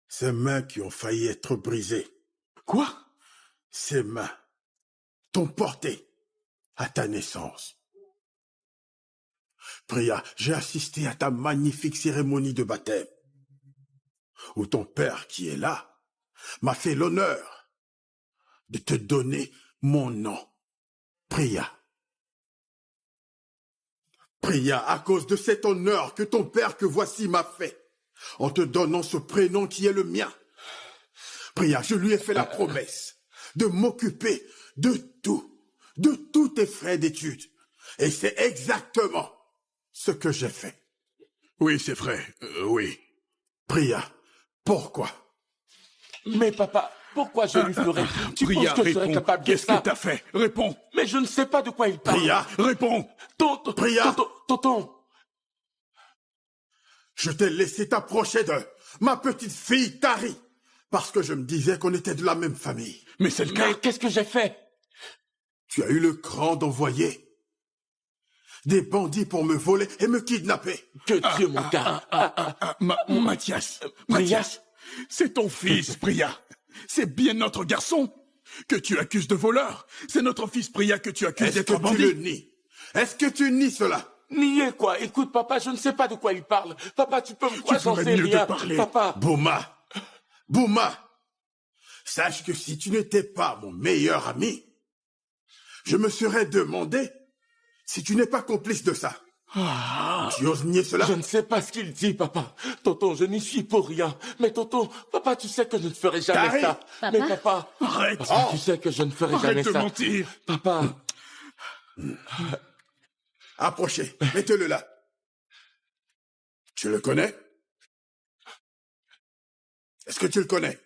Ses mains qui ont failli être brisées. Quoi? Ces mains t'ont porté à ta naissance. Priya, j'ai assisté à ta magnifique cérémonie de baptême, où ton père, qui est là, m'a fait l'honneur de te donner mon nom, Priya. Priya, à cause de cet honneur que ton père que voici m'a fait, en te donnant ce prénom qui est le mien. Priya, je lui ai fait la promesse de m'occuper de tous tes frais d'études. Et c'est exactement ce que j'ai fait. Oui, c'est vrai, oui. Priya, pourquoi? Mais papa, pourquoi je lui ferais? Tu Priya, penses que je serais réponds. capable de Qu'est-ce ça? que t'as fait? Réponds. Mais je ne sais pas de quoi il parle. Priya, Réponds. Tonton, Priya. tonton. je t'ai laissé t'approcher de ma petite fille Tari, parce que je me disais qu'on était de la même famille. Mais c'est le cas. Mais qu'est-ce que j'ai fait? Tu as eu le cran d'envoyer des bandits pour me voler et me kidnapper. Que Dieu m'en garde. Mathias, Priya. Mathias, c'est ton fils, Priya. C'est bien notre garçon que tu accuses de voleur. C'est notre fils Priya que tu accuses Est-ce d'être que tu le bandit. nies? Est-ce que tu nies cela? Nier quoi? Écoute, papa, je ne sais pas de quoi il parle. Papa, tu peux me croire, j'en ferais sais mieux de rien. parler. Papa, Bouma, sache que si tu n'étais pas mon meilleur ami, je me serais demandé si tu n'es pas complice de ça. Tu oses nier cela? je ne sais pas ce qu'il dit, papa. Tonton, je n'y suis pour rien. Mais tonton, papa, tu sais que je ne ferai jamais Tari. ça. Papa. Mais papa, Arrête. papa, tu sais que je ne ferai jamais Arrête de ça. mentir. Papa, Approchez, mettez-le là. Tu le connais? Est-ce que tu le connais?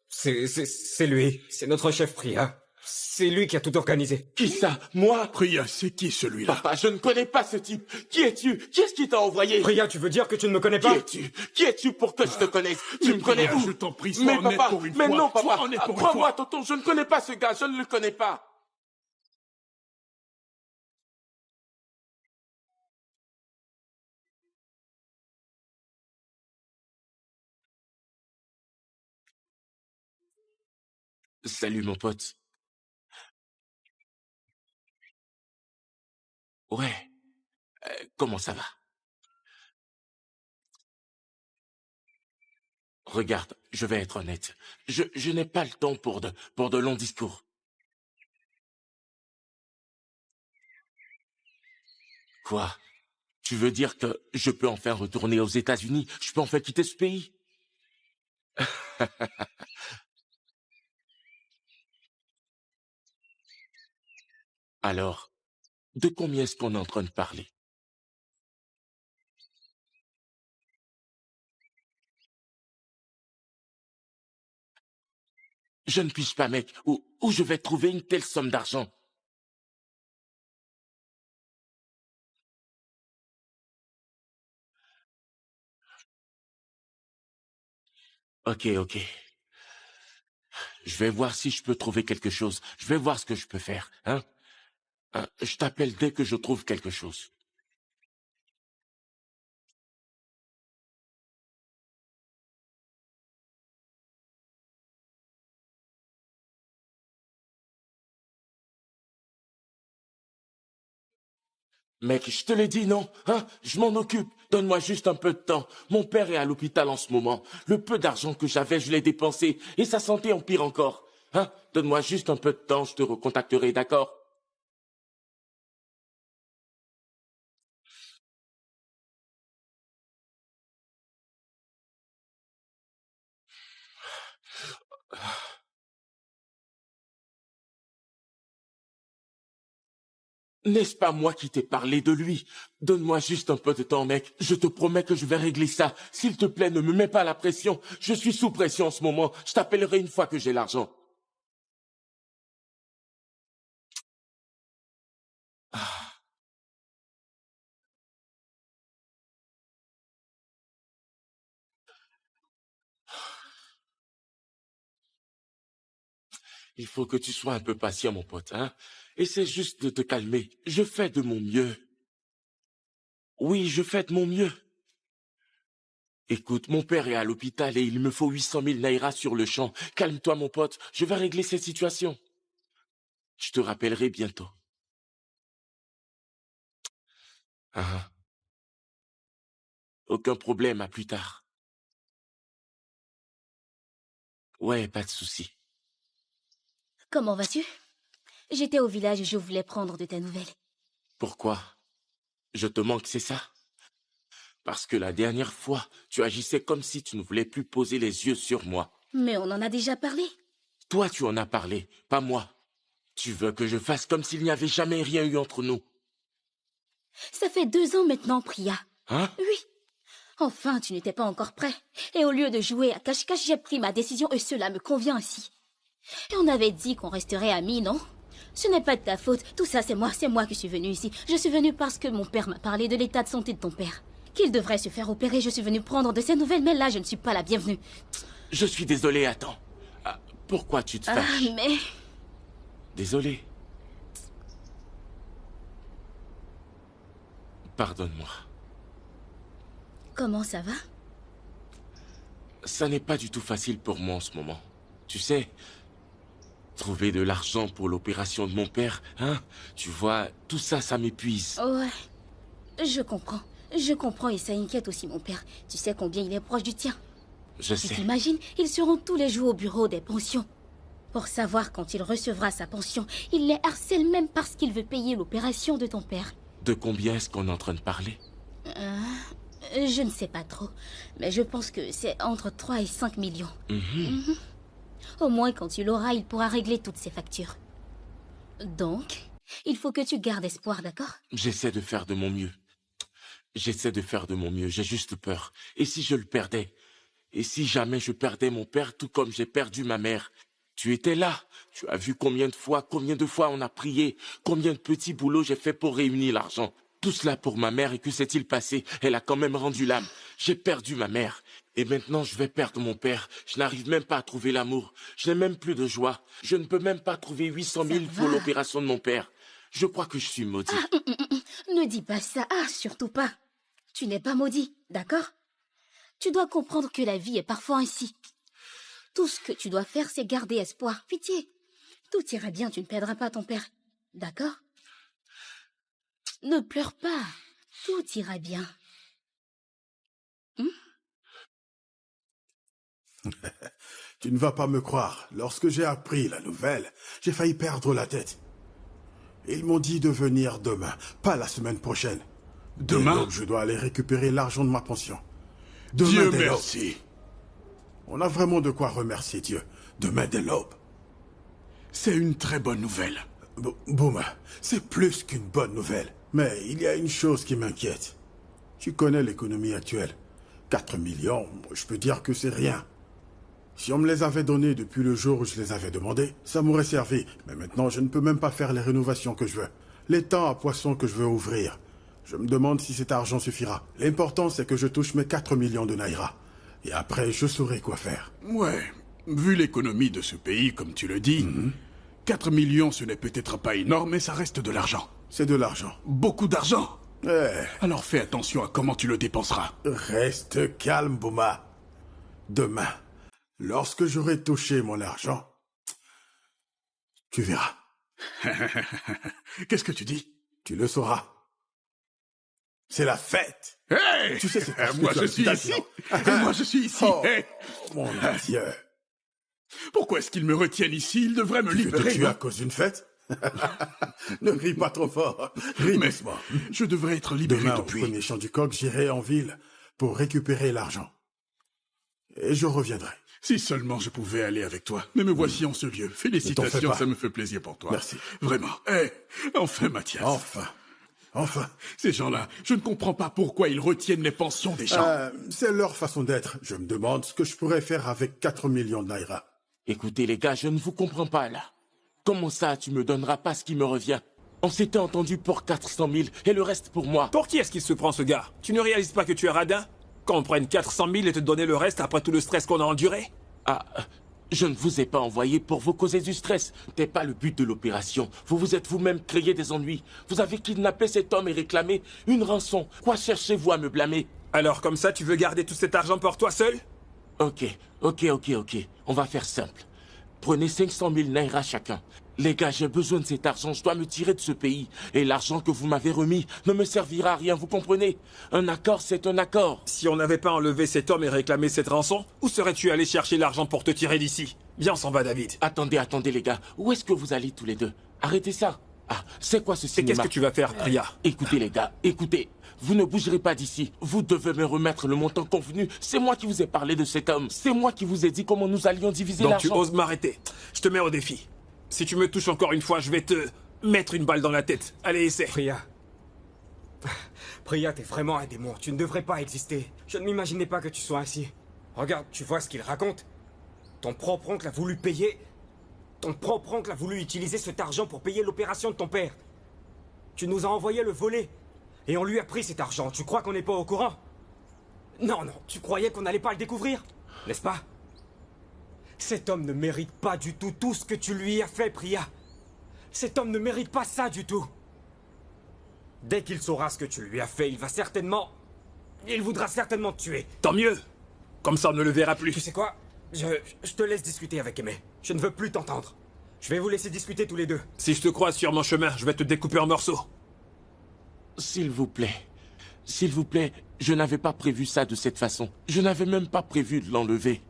C'est lui. C'est notre chef Priya. C'est lui qui a tout organisé. qui ça? Moi? Priya, c'est qui celui-là? Papa, je ne connais pas ce type. Qui es-tu? Qui est-ce qui t'a envoyé? Priya, tu veux dire que tu ne me connais Qui pas? es-tu? Qui es-tu pour que je te connaisse? Tu me connais Priya, où? je t'en prie, sois Mais honnête papa, pour une mais fois. non, Sois papa. honnête pour une Crois-moi, fois. tonton, je ne connais pas ce gars. Je ne le connais pas. Salut, mon pote. Ouais. Comment ça va? Regarde, je vais être honnête. Je n'ai pas le temps pour de longs discours. Quoi? Tu veux dire que je peux enfin retourner aux États-Unis? Je peux enfin quitter ce pays? Alors, de combien est-ce qu'on est en train de parler? Je ne piche pas, mec. Où je vais trouver une telle somme d'argent? Ok. Je vais voir si je peux trouver quelque chose. Je vais voir ce que je peux faire, hein? Je t'appelle dès que je trouve quelque chose. Mec, je te l'ai dit, non? Hein? Je m'en occupe. Donne-moi juste un peu de temps. Mon père est à l'hôpital en ce moment. Le peu d'argent que j'avais, je l'ai dépensé. Et sa santé empire encore. Hein? Donne-moi juste un peu de temps, je te recontacterai, d'accord? N'est-ce pas moi qui t'ai parlé de lui? Donne-moi juste un peu de temps, mec. Je te promets que je vais régler ça. S'il te plaît, ne me mets pas la pression. Je suis sous pression en ce moment. Je t'appellerai une fois que j'ai l'argent. Il faut que tu sois un peu patient, mon pote, hein? Essaie juste de te calmer. Je fais de mon mieux. Oui, je fais de mon mieux. Écoute, mon père est à l'hôpital et il me faut 800 000 naira sur le champ. Calme-toi, mon pote. Je vais régler cette situation. Je te rappellerai bientôt. Ah. Aucun problème, à plus tard. Ouais, pas de souci. Comment vas-tu? J'étais au village et je voulais prendre de tes nouvelles. Pourquoi? Je te manque, c'est ça? Parce que la dernière fois, tu agissais comme si tu ne voulais plus poser les yeux sur moi. Mais on en a déjà parlé. Toi, tu en as parlé, pas moi. Tu veux que je fasse comme s'il n'y avait jamais rien eu entre nous? Ça fait 2 ans maintenant, Priya. Hein? Oui. Enfin, tu n'étais pas encore prêt. Et au lieu de jouer à cache-cache, j'ai pris ma décision et cela me convient ainsi. Et on avait dit qu'on resterait amis, non? Ce n'est pas de ta faute. Tout ça, c'est moi qui suis venue ici. Je suis venue parce que mon père m'a parlé de l'état de santé de ton père. Qu'il devrait se faire opérer, je suis venue prendre de ses nouvelles, mais là, je ne suis pas la bienvenue. Je suis désolé, attends. Ah, pourquoi tu te fâches? Mais... Désolé. Pardonne-moi. Comment ça va? Ça n'est pas du tout facile pour moi en ce moment. Tu sais, trouver de l'argent pour l'opération de mon père, hein? Tu vois, tout ça, ça m'épuise. Ouais, je comprends. Je comprends et ça inquiète aussi mon père. Tu sais combien il est proche du tien. Je Tu sais. t'imagines, ils seront tous les jours au bureau des pensions. Pour savoir quand il recevra sa pension, il les harcèle même parce qu'il veut payer l'opération de ton père. De combien est-ce qu'on est en train de parler? Je ne sais pas trop, mais je pense que c'est entre 3 et 5 millions. Au moins, quand tu l'auras, il pourra régler toutes ses factures. Donc, il faut que tu gardes espoir, d'accord? J'essaie de faire de mon mieux. J'essaie de faire de mon mieux, j'ai juste peur. Et si je le perdais? Et si jamais je perdais mon père tout comme j'ai perdu ma mère? Tu étais là, tu as vu combien de fois on a prié, combien de petits boulots j'ai fait pour réunir l'argent. Tout cela pour ma mère et que s'est-il passé? Elle a quand même rendu l'âme. J'ai perdu ma mère. Et maintenant je vais perdre mon père. Je n'arrive même pas à trouver l'amour. Je n'ai même plus de joie. Je ne peux même pas trouver 800 000 pour l'opération de mon père. Je crois que je suis maudit. Ne dis pas ça, surtout pas. Tu n'es pas maudit, d'accord? Tu dois comprendre que la vie est parfois ainsi. Tout ce que tu dois faire, c'est garder espoir. Pitié. Tout ira bien, tu ne perdras pas ton père. D'accord? Ne pleure pas. Tout ira bien. Tu ne vas pas me croire. Lorsque j'ai appris la nouvelle, j'ai failli perdre la tête. Ils m'ont dit de venir demain, pas la semaine prochaine. Demain? Donc je dois aller récupérer l'argent de ma pension. Demain Dieu dès l'aube. merci. On a vraiment de quoi remercier Dieu. Demain dès l'aube. C'est une très bonne nouvelle. Bouma, c'est plus qu'une bonne nouvelle. Mais il y a une chose qui m'inquiète. Tu connais l'économie actuelle. 4 millions, je peux dire que c'est rien. Si on me les avait donnés depuis le jour où je les avais demandés, ça m'aurait servi. Mais maintenant, je ne peux même pas faire les rénovations que je veux. Les temps à poisson que je veux ouvrir. Je me demande si cet argent suffira. L'important, c'est que je touche mes 4 millions de naira. Et après, je saurai quoi faire. Ouais, vu l'économie de ce pays, comme tu le dis, 4 millions, ce n'est peut-être pas énorme, mais ça reste de l'argent. C'est de l'argent. Beaucoup d'argent. Eh, Alors fais attention à comment tu le dépenseras. reste calme, Bouma. Demain, lorsque j'aurai touché mon argent, tu verras. Qu'est-ce que tu dis? Tu le sauras. C'est la fête. Hey! Tu sais, c'est parce que moi tu as je le suis petit ici. avion. Moi je suis ici. Oh, Hey! mon Dieu. Pourquoi est-ce qu'ils me retiennent ici? Ils devraient me Tu veux te libérer. tuer non? à cause d'une fête? Ne ris pas trop fort. Ris Mais doucement. je devrais être libéré Demain, au depuis. premier chant du coq, j'irai en ville pour récupérer l'argent. Et je reviendrai. Si seulement je pouvais aller avec toi. Mais me voici en ce lieu. Ne t'en Félicitations, fais pas. ça me fait plaisir pour toi. Merci. Vraiment. Eh, enfin, Mathias. Enfin. Enfin. Ces gens-là, je ne comprends pas pourquoi ils retiennent les pensions des gens. C'est leur façon d'être. Je me demande ce que je pourrais faire avec 4 millions de naira. Écoutez les gars, je ne vous comprends pas là. Comment ça, tu me donneras pas ce qui me revient? On s'était entendu pour 400 000 et le reste pour moi. Pour qui est-ce qu'il se prend, ce gars? Tu ne réalises pas que tu es radin? Qu'on prenne 400 000 et te donner le reste après tout le stress qu'on a enduré? Ah, je ne vous ai pas envoyé pour vous causer du stress. C'était pas le but de l'opération. Vous vous êtes vous-même créé des ennuis. Vous avez kidnappé cet homme et réclamé une rançon. Quoi cherchez-vous à me blâmer? Alors comme ça, tu veux garder tout cet argent pour toi seul? Ok. On va faire simple. Prenez 500 000 naira chacun. Les gars, j'ai besoin de cet argent, je dois me tirer de ce pays. Et l'argent que vous m'avez remis ne me servira à rien, vous comprenez? Un accord, c'est un accord. Si on n'avait pas enlevé cet homme et réclamé cette rançon, où serais-tu allé chercher l'argent pour te tirer d'ici? Viens, on s'en va, David. Attendez les gars, où est-ce que vous allez tous les deux? Arrêtez ça. Ah, c'est quoi ce Et cinéma? qu'est-ce que tu vas faire, Priya? Écoutez les gars, écoutez. Vous ne bougerez pas d'ici. Vous devez me remettre le montant convenu. C'est moi qui vous ai parlé de cet homme. C'est moi qui vous ai dit comment nous allions diviser Donc tu l'argent. oses m'arrêter. Je te mets au défi. Si tu me touches encore une fois, je vais te mettre une balle dans la tête. Allez, essaie. Priya. Priya, t'es vraiment un démon. Tu ne devrais pas exister. Je ne m'imaginais pas que tu sois ainsi. Regarde, tu vois ce qu'il raconte? Ton propre oncle a voulu payer... Ton propre oncle a voulu utiliser cet argent pour payer l'opération de ton père. Tu nous as envoyé le voler. Et on lui a pris cet argent. Tu crois qu'on n'est pas au courant? Non, non, tu croyais qu'on n'allait pas le découvrir? N'est-ce pas? Cet homme ne mérite pas du tout ce que tu lui as fait, Priya. Cet homme ne mérite pas ça du tout. Dès qu'il saura ce que tu lui as fait, il va certainement... Il voudra certainement te tuer. Tant mieux. Comme ça, on ne le verra plus. Tu sais quoi? Je te laisse discuter avec Aimé. Je ne veux plus t'entendre. Je vais vous laisser discuter tous les deux. Si je te croise sur mon chemin, je vais te découper en morceaux. S'il vous plaît, je n'avais pas prévu ça de cette façon. Je n'avais même pas prévu de l'enlever.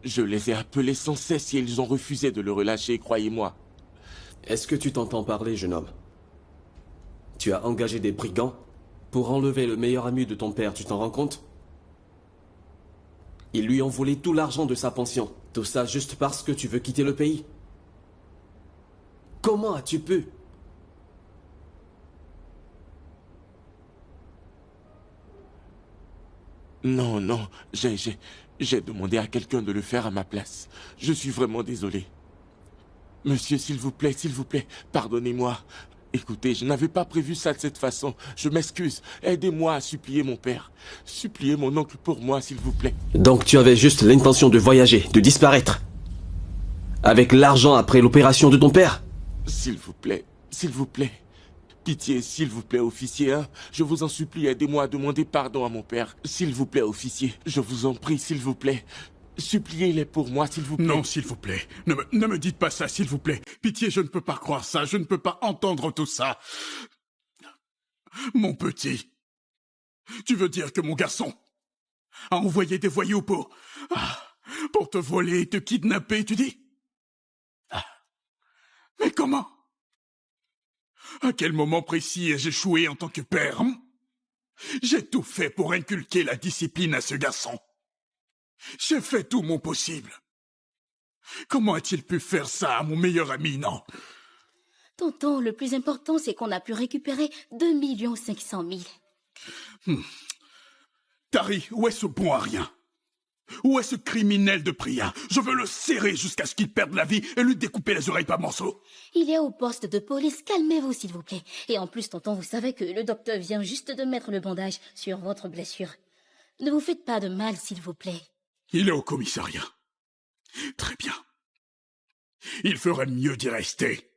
Je les ai appelés sans cesse et ils ont refusé de le relâcher, croyez-moi. Est-ce que tu t'entends parler, jeune homme? Tu as engagé des brigands pour enlever le meilleur ami de ton père, tu t'en rends compte? Ils lui ont volé tout l'argent de sa pension. Tout ça juste parce que tu veux quitter le pays. Comment as-tu pu? Non, non, j'ai demandé à quelqu'un de le faire à ma place. Je suis vraiment désolé. Monsieur, s'il vous plaît, pardonnez-moi. Écoutez, je n'avais pas prévu ça de cette façon. Je m'excuse. Aidez-moi à supplier mon père. Suppliez mon oncle pour moi, s'il vous plaît. Donc tu avais juste l'intention de voyager, de disparaître. Avec l'argent après l'opération de ton père? S'il vous plaît, s'il vous plaît. Pitié, s'il vous plaît, officier, hein. Je vous en supplie, aidez-moi à demander pardon à mon père. S'il vous plaît, officier. Je vous en prie, s'il vous plaît. Suppliez-les pour moi, s'il vous plaît. Non, s'il vous plaît. Ne me dites pas ça, s'il vous plaît. Pitié, je ne peux pas croire ça. Je ne peux pas entendre tout ça. Mon petit. Tu veux dire que mon garçon a envoyé des voyous pour te voler et te kidnapper, tu dis? Mais comment? À quel moment précis ai-je échoué en tant que père, hein? J'ai tout fait pour inculquer la discipline à ce garçon. J'ai fait tout mon possible. Comment a-t-il pu faire ça à mon meilleur ami, non? Tonton, le plus important, c'est qu'on a pu récupérer 2 500 000. Tari, où est ce bon à rien? Où est ce criminel de Priya? Je veux le serrer jusqu'à ce qu'il perde la vie et lui découper les oreilles par morceaux. Il est au poste de police. Calmez-vous, s'il vous plaît. Et en plus, tonton, vous savez que le docteur vient juste de mettre le bandage sur votre blessure. Ne vous faites pas de mal, s'il vous plaît. Il est au commissariat. Très bien. Il ferait mieux d'y rester.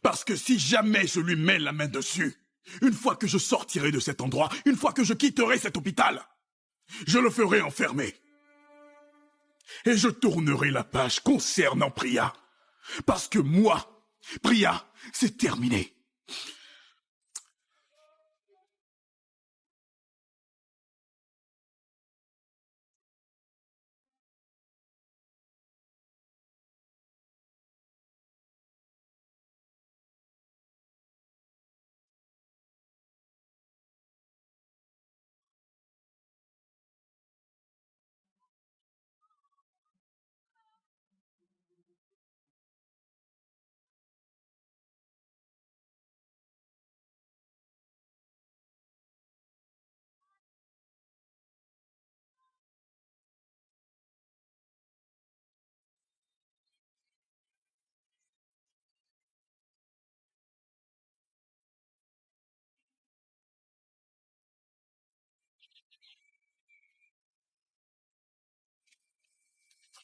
Parce que si jamais je lui mets la main dessus, une fois que je sortirai de cet endroit, une fois que je quitterai cet hôpital, je le ferai enfermer. Et je tournerai la page concernant Priya. Parce que moi, Priya, c'est terminé.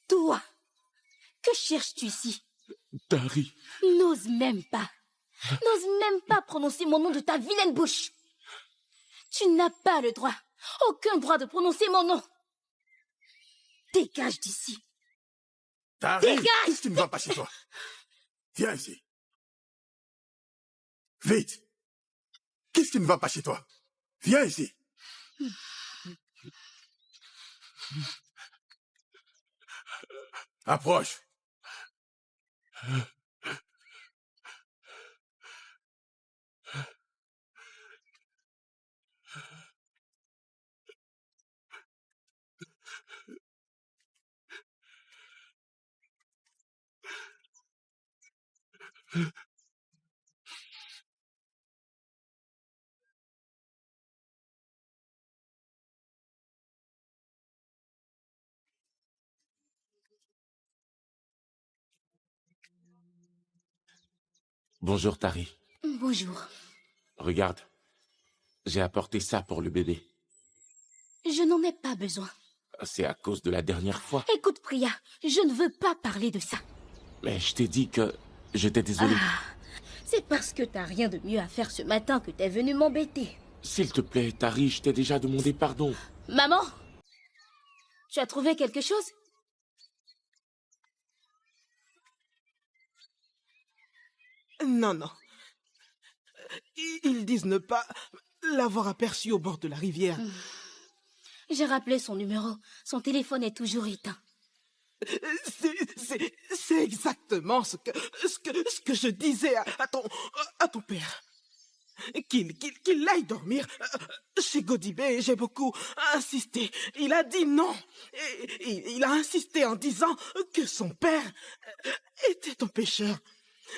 Toi, que cherches-tu ici? Tari, N'ose même pas. N'ose même pas prononcer mon nom de ta vilaine bouche. Tu n'as pas le droit, aucun droit de prononcer mon nom. Dégage d'ici. Tari, Dégage! qu'est-ce qui ne va pas chez toi? Viens ici. Vite. Qu'est-ce qui ne va pas chez toi? Viens ici. Approche. Bonjour, Tari. Bonjour. Regarde, j'ai apporté ça pour le bébé. Je n'en ai pas besoin. C'est à cause de la dernière fois. Écoute, Priya, je ne veux pas parler de ça. Mais je t'ai dit que j'étais désolé. C'est parce que t'as rien de mieux à faire ce matin que t'es venu m'embêter. S'il te plaît, Tari, je t'ai déjà demandé pardon. Maman, tu as trouvé quelque chose? Non, non. Ils disent ne pas l'avoir aperçu au bord de la rivière. J'ai rappelé son numéro. Son téléphone est toujours éteint. C'est exactement ce que je disais à ton père. Qu'il aille dormir chez Godibé. J'ai beaucoup insisté. Il a dit non. Et il a insisté en disant que son père était un pécheur.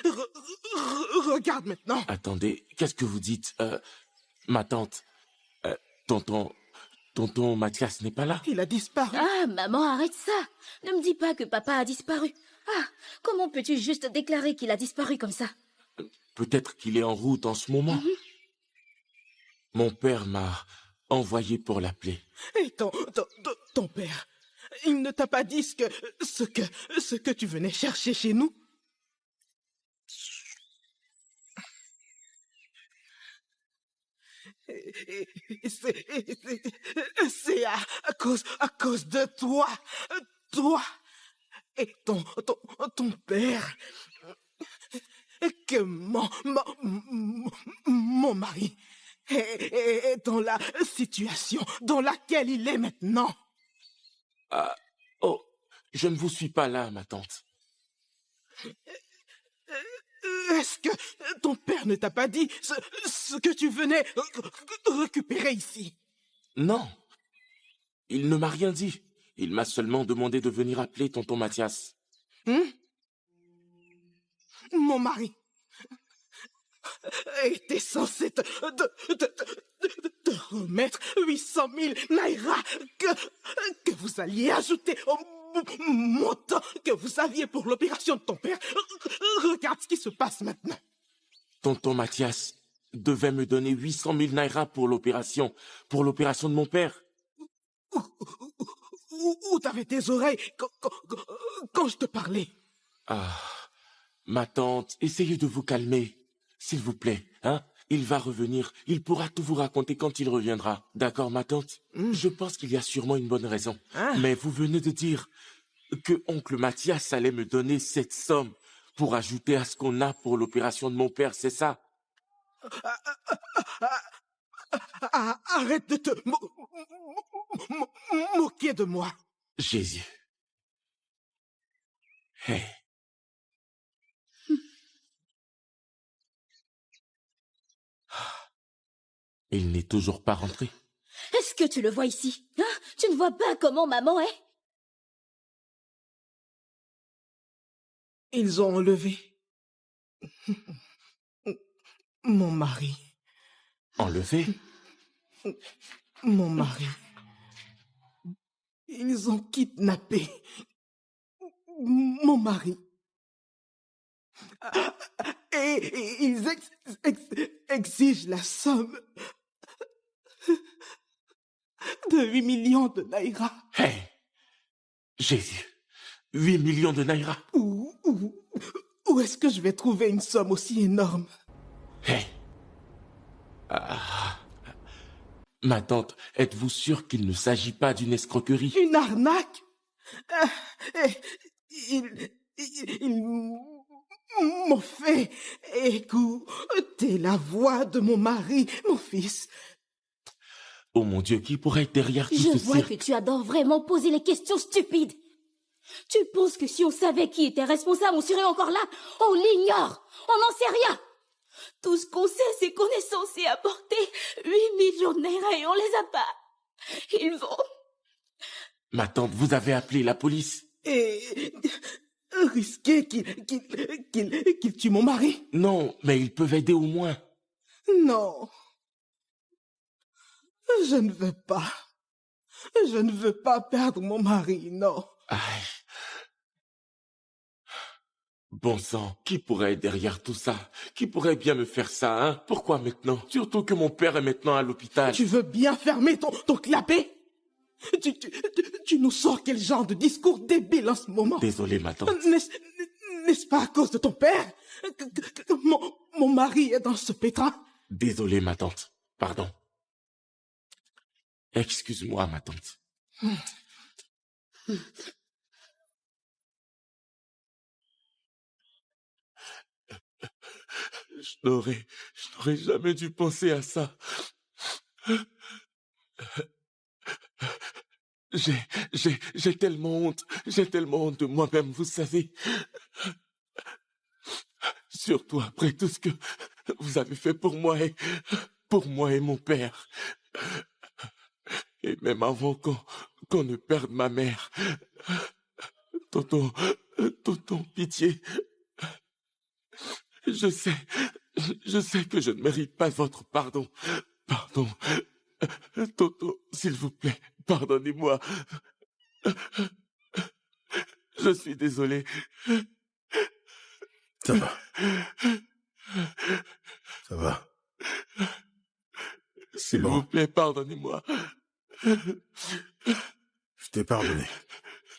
Regarde maintenant. Attendez, qu'est-ce que vous dites? Ma tante, tonton Mathias n'est pas là? Il a disparu. Ah, maman, arrête ça. Ne me dis pas que papa a disparu. Ah, comment peux-tu juste déclarer qu'il a disparu comme ça? Peut-être qu'il est en route en ce moment. Mon père m'a envoyé pour l'appeler. Et ton père, il ne t'a pas dit ce que tu venais chercher chez nous? C'est à cause de toi. Toi et ton père que mon mari est dans la situation dans laquelle il est maintenant. Oh, je ne vous suis pas là, ma tante. Est-ce que ton père ne t'a pas dit ce que tu venais récupérer ici? Non, il ne m'a rien dit. Il m'a seulement demandé de venir appeler tonton Mathias. Mon mari était censé te remettre 800 000 naira que vous alliez ajouter au montant que vous aviez pour l'opération de ton père. Regarde ce qui se passe maintenant. Tonton Mathias devait me donner 800 000 naira pour l'opération de mon père. Où t'avais tes oreilles quand je te parlais? Ah, ma tante, essayez de vous calmer, s'il vous plaît, hein? Il va revenir, il pourra tout vous raconter quand il reviendra. D'accord, ma tante? Je pense qu'il y a sûrement une bonne raison. Mais vous venez de dire que oncle Mathias allait me donner cette somme pour ajouter à ce qu'on a pour l'opération de mon père, c'est ça? Arrête de te moquer de moi. Jésus. Hey. Il n'est toujours pas rentré. Est-ce que tu le vois ici? Hein? Tu ne vois pas comment maman est? Ils ont enlevé mon mari. Enlevé? Mon mari. Ils ont kidnappé mon mari. Et ils exigent la somme de 8 millions de naira. Hey! Jésus! 8 millions de naira! Où est-ce que je vais trouver une somme aussi énorme? Hey! Ma tante, êtes-vous sûre qu'il ne s'agit pas d'une escroquerie? Une arnaque? Ils m'ont fait écouter la voix de mon mari, mon fils. Oh mon Dieu, qui pourrait être derrière tout ce Je vois cirque? que tu adores vraiment poser les questions stupides. Tu penses que si on savait qui était responsable, on serait encore là? On l'ignore. On n'en sait rien. Tout ce qu'on sait, c'est qu'on est censé apporter 8 millions de naira et on les a pas. Ils vont... Ma tante, vous avez appelé la police? Et risquer qu'il tue mon mari? Non, mais ils peuvent aider au moins. Non. Je ne veux pas. Je ne veux pas perdre mon mari, non. Aïe. Bon sang, qui pourrait être derrière tout ça? Qui pourrait bien me faire ça, hein? Pourquoi maintenant? Surtout que mon père est maintenant à l'hôpital. Tu veux bien fermer ton clapet? Tu nous sors quel genre de discours débile en ce moment? Désolé, ma tante. N'est-ce pas à cause de ton père que mon mari est dans ce pétrin? Désolé, ma tante. Pardon. Excuse-moi, ma tante. Je n'aurais jamais dû penser à ça. J'ai tellement honte. J'ai tellement honte de moi-même, vous savez. Surtout après tout ce que vous avez fait pour moi et mon père. Et même avant qu'on ne perde ma mère. Tonton, pitié. Je sais que je ne mérite pas votre pardon. Pardon. Tonton, s'il vous plaît, pardonnez-moi. Je suis désolé. Ça va. Ça va. S'il bon. vous plaît, pardonnez-moi. Je t'ai pardonné.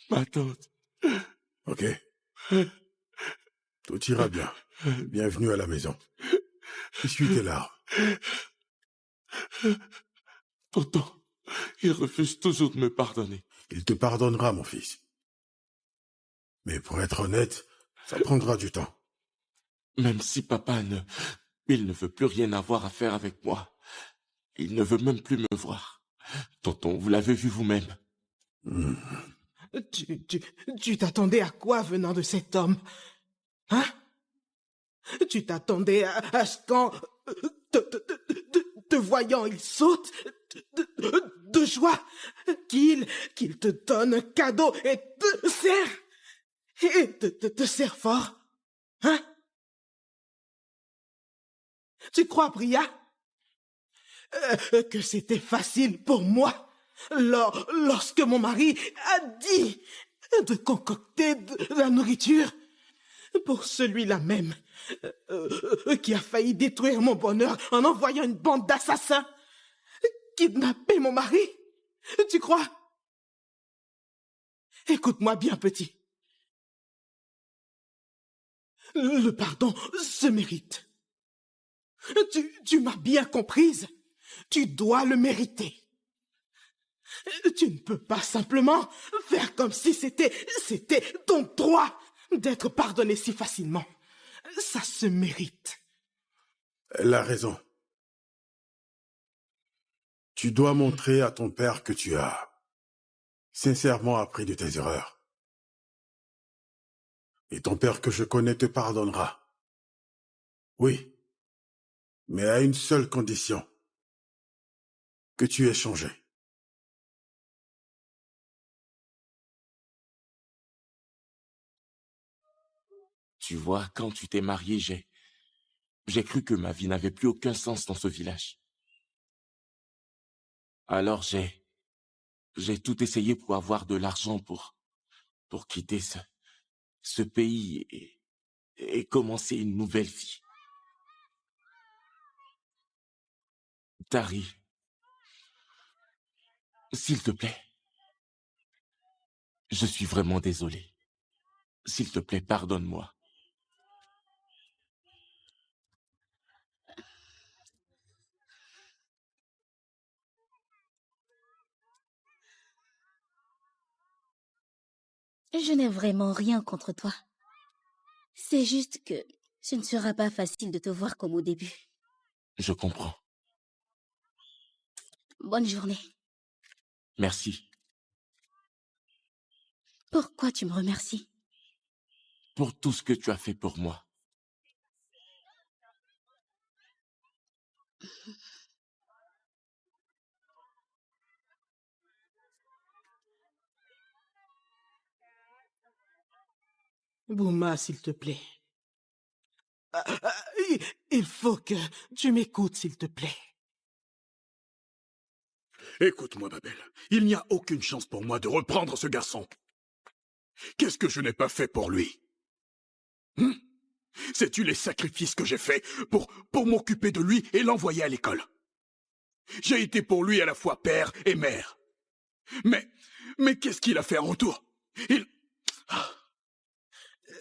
Ma tante. Ok. Tout ira bien. Bienvenue à la maison. Essuie tes larmes. Tonton, il refuse toujours de me pardonner. Il te pardonnera, mon fils. Mais pour être honnête, ça prendra du temps. Même si papa il ne veut plus rien avoir à faire avec moi. Il ne veut même plus me voir. Tonton, vous l'avez vu vous-même. Tu t'attendais à quoi venant de cet homme? Hein? Tu t'attendais à ce qu'en te voyant, il saute de joie, qu'il te donne un cadeau et te serre fort? Hein? Tu crois, Bria, que c'était facile pour moi lorsque mon mari a dit de concocter de la nourriture pour celui-là même qui a failli détruire mon bonheur en envoyant une bande d'assassins kidnapper mon mari? Tu crois? Écoute-moi bien, petit. Le pardon se mérite. Tu m'as bien comprise. Tu dois le mériter. Tu ne peux pas simplement faire comme si c'était ton droit d'être pardonné si facilement. Ça se mérite. Elle a raison. Tu dois montrer à ton père que tu as sincèrement appris de tes erreurs. Et ton père que je connais te pardonnera. Oui, mais à une seule condition. Que tu aies changé. Tu vois, quand tu t'es marié, j'ai cru que ma vie n'avait plus aucun sens dans ce village. Alors j'ai tout essayé pour avoir de l'argent pour quitter ce pays et commencer une nouvelle vie. Tari, s'il te plaît. Je suis vraiment désolé. S'il te plaît, pardonne-moi. Je n'ai vraiment rien contre toi. C'est juste que ce ne sera pas facile de te voir comme au début. Je comprends. Bonne journée. Merci. Pourquoi tu me remercies? Pour tout ce que tu as fait pour moi. Bouma, s'il te plaît. Il faut que tu m'écoutes, s'il te plaît. Écoute-moi, Babel. Il n'y a aucune chance pour moi de reprendre ce garçon. Qu'est-ce que je n'ai pas fait pour lui? Sais-tu les sacrifices que j'ai faits pour m'occuper de lui et l'envoyer à l'école? J'ai été pour lui à la fois père et mère. Mais qu'est-ce qu'il a fait en retour?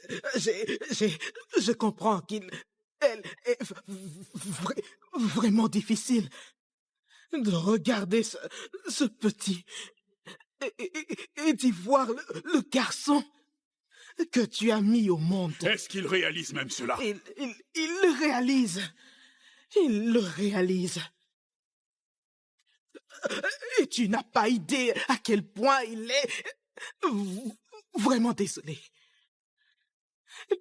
Je comprends elle est vraiment difficile de regarder ce petit et d'y voir le garçon que tu as mis au monde. Est-ce qu'il réalise même cela? Il le réalise. Il le réalise. Et tu n'as pas idée à quel point il est vraiment désolé.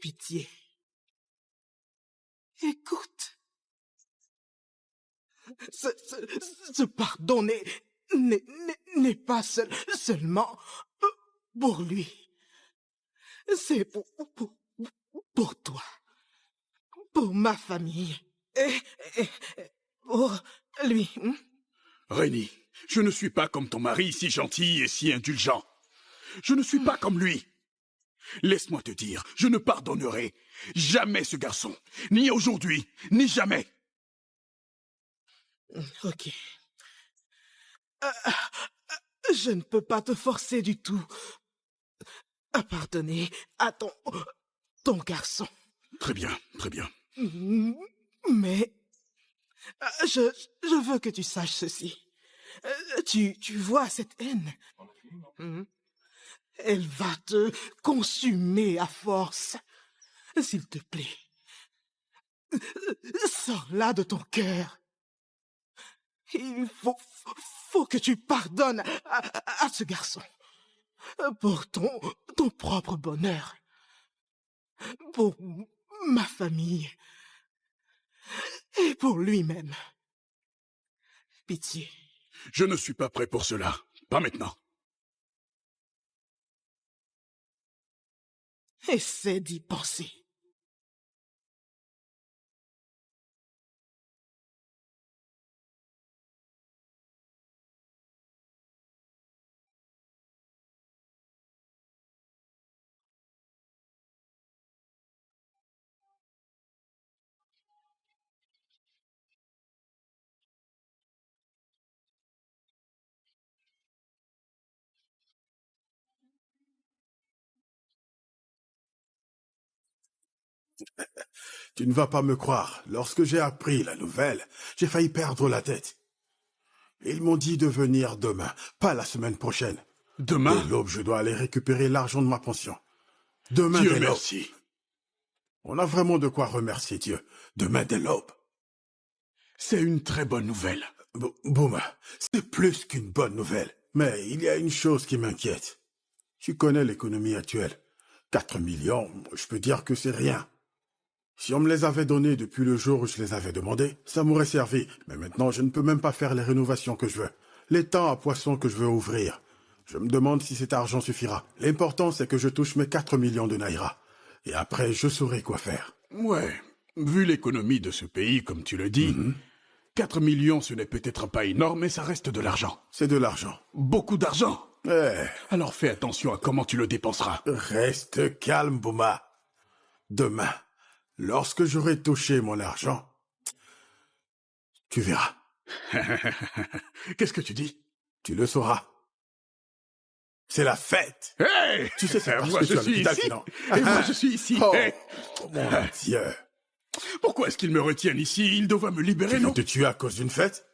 Pitié. Écoute. Ce pardon n'est pas seulement pour lui. C'est pour toi. Pour ma famille. Et pour lui. Réni, je ne suis pas comme ton mari, si gentil et si indulgent. Je ne suis pas comme lui. Laisse-moi te dire, je ne pardonnerai jamais ce garçon. Ni aujourd'hui, ni jamais. Ok. Je ne peux pas te forcer du tout à pardonner à ton garçon. Très bien, très bien. Mais je veux que tu saches ceci. Tu vois cette haine. Elle va te consumer à force. S'il te plaît, sors-la de ton cœur. Il faut que tu pardonnes à ce garçon. Pour ton propre bonheur. Pour ma famille. Et pour lui-même. Pitié. Je ne suis pas prêt pour cela. Pas maintenant. Essaie d'y penser. Tu ne vas pas me croire. Lorsque j'ai appris la nouvelle, j'ai failli perdre la tête. Ils m'ont dit de venir demain, pas la semaine prochaine. Demain? Dès l'aube, je dois aller récupérer l'argent de ma pension. Demain Dieu dès l'aube. merci. On a vraiment de quoi remercier Dieu. Demain dès l'aube. C'est une très bonne nouvelle. Bouma, c'est plus qu'une bonne nouvelle. Mais il y a une chose qui m'inquiète. Tu connais l'économie actuelle. 4 millions, je peux dire que c'est rien. Si on me les avait donnés depuis le jour où je les avais demandés, ça m'aurait servi. Mais maintenant, je ne peux même pas faire les rénovations que je veux. Les temps à poisson que je veux ouvrir. Je me demande si cet argent suffira. L'important, c'est que je touche mes 4 millions de naira. Et après, je saurai quoi faire. Ouais, vu l'économie de ce pays, comme tu le dis, 4 millions, ce n'est peut-être pas énorme, mais ça reste de l'argent. C'est de l'argent. Beaucoup d'argent. Eh, Alors fais attention à comment tu le dépenseras. reste calme, Bouma. Demain, lorsque j'aurai touché mon argent, tu verras. Qu'est-ce que tu dis? Tu le sauras. C'est la fête. Hey! Tu sais, c'est parce moi que je tu as suis l'hôpital ici. qui n'en- Et moi je suis ici. Oh, Hey! mon Dieu. Pourquoi est-ce qu'ils me retiennent ici? Ils doivent me libérer, Tu veux non? te tuer à cause d'une fête?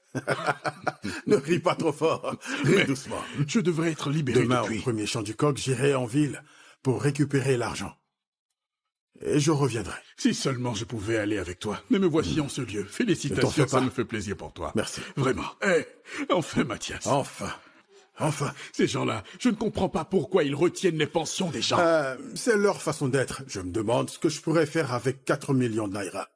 Ne ris pas trop fort. Ris Mais doucement. je devrais être libéré Demain, au depuis. premier chant du coq, j'irai en ville pour récupérer l'argent. Et je reviendrai. Si seulement je pouvais aller avec toi. Mais me voici en ce lieu. Félicitations, fais ça pas. me fait plaisir pour toi. Merci. Vraiment. Eh, enfin, Mathias. Enfin. Enfin. Ces gens-là, je ne comprends pas pourquoi ils retiennent les pensions des gens. C'est leur façon d'être. Je me demande ce que je pourrais faire avec 4 millions de naira.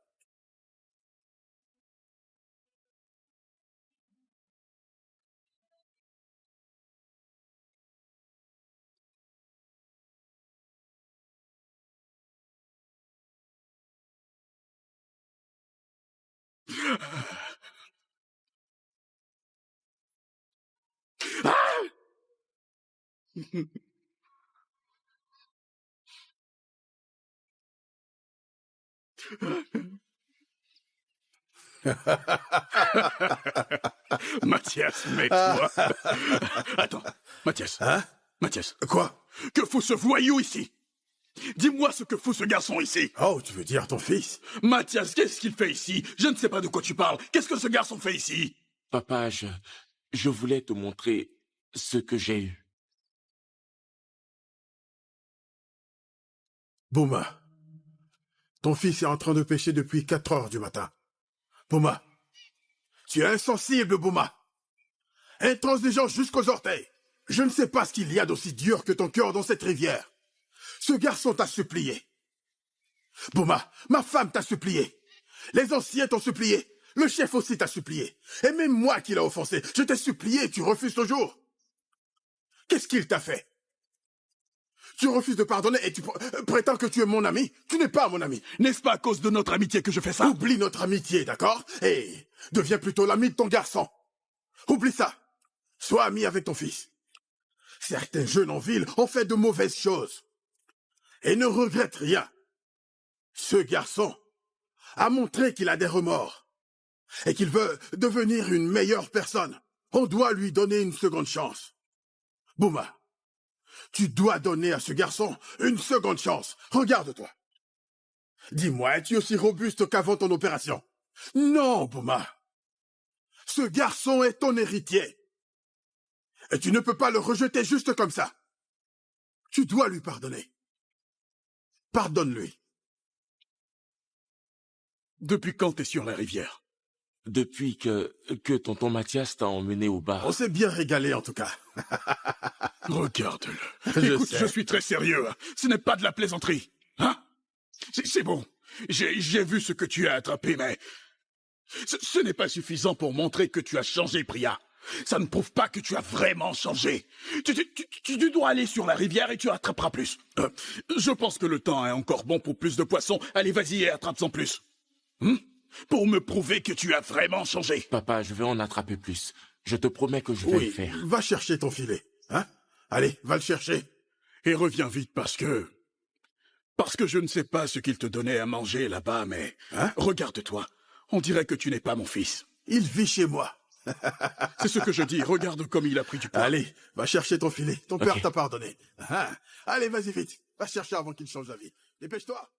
Mathias, mets-toi. Attends, Mathias. Hein? Mathias. Quoi? Que fout ce voyou ici? Dis-moi ce que fout ce garçon ici. Oh, tu veux dire ton fils? Mathias, qu'est-ce qu'il fait ici? Je ne sais pas de quoi tu parles. Qu'est-ce que ce garçon fait ici? Papa, je voulais te montrer ce que j'ai eu. Bouma, ton fils est en train de pêcher depuis 4 heures du matin. Bouma, tu es insensible, Bouma. Intransigeant jusqu'aux orteils. Je ne sais pas ce qu'il y a d'aussi dur que ton cœur dans cette rivière. Ce garçon t'a supplié. Bouma, ma femme t'a supplié. Les anciens t'ont supplié. Le chef aussi t'a supplié. Et même moi qui l'ai offensé, je t'ai supplié et tu refuses toujours. Qu'est-ce qu'il t'a fait? Tu refuses de pardonner et tu prétends que tu es mon ami? Tu n'es pas mon ami. N'est-ce pas à cause de notre amitié que je fais ça? Oublie notre amitié, d'accord? Et deviens plutôt l'ami de ton garçon. Oublie ça. Sois ami avec ton fils. Certains jeunes en ville ont fait de mauvaises choses. Et ne regrettent rien. Ce garçon a montré qu'il a des remords. Et qu'il veut devenir une meilleure personne. On doit lui donner une seconde chance. Bouma, tu dois donner à ce garçon une seconde chance. Regarde-toi. Dis-moi, es-tu aussi robuste qu'avant ton opération? Non, Bouma. Ce garçon est ton héritier. Et tu ne peux pas le rejeter juste comme ça. Tu dois lui pardonner. Pardonne-lui. Depuis quand t'es sur la rivière? Depuis que tonton Mathias t'a emmené au bar. On s'est bien régalé en tout cas. Regarde-le. Écoute, je suis très sérieux. Ce n'est pas de la plaisanterie. Hein? C'est bon. J'ai vu ce que tu as attrapé, mais... Ce n'est pas suffisant pour montrer que tu as changé, Priya. Ça ne prouve pas que tu as vraiment changé. Tu dois aller sur la rivière et tu attraperas plus. Je pense que le temps est encore bon pour plus de poissons. Allez, vas-y et attrape-en plus. Pour me prouver que tu as vraiment changé. Papa, je vais en attraper plus. Je te promets que je vais le faire. Va chercher ton filet. Hein? Allez, va le chercher. Et reviens vite parce que je ne sais pas ce qu'il te donnait à manger là-bas, mais... Hein? Regarde-toi. On dirait que tu n'es pas mon fils. Il vit chez moi. C'est ce que je dis. Regarde comme il a pris du poids. Allez, va chercher ton filet. Ton père t'a pardonné. Allez, vas-y vite. Va chercher avant qu'il change d'avis. Dépêche-toi.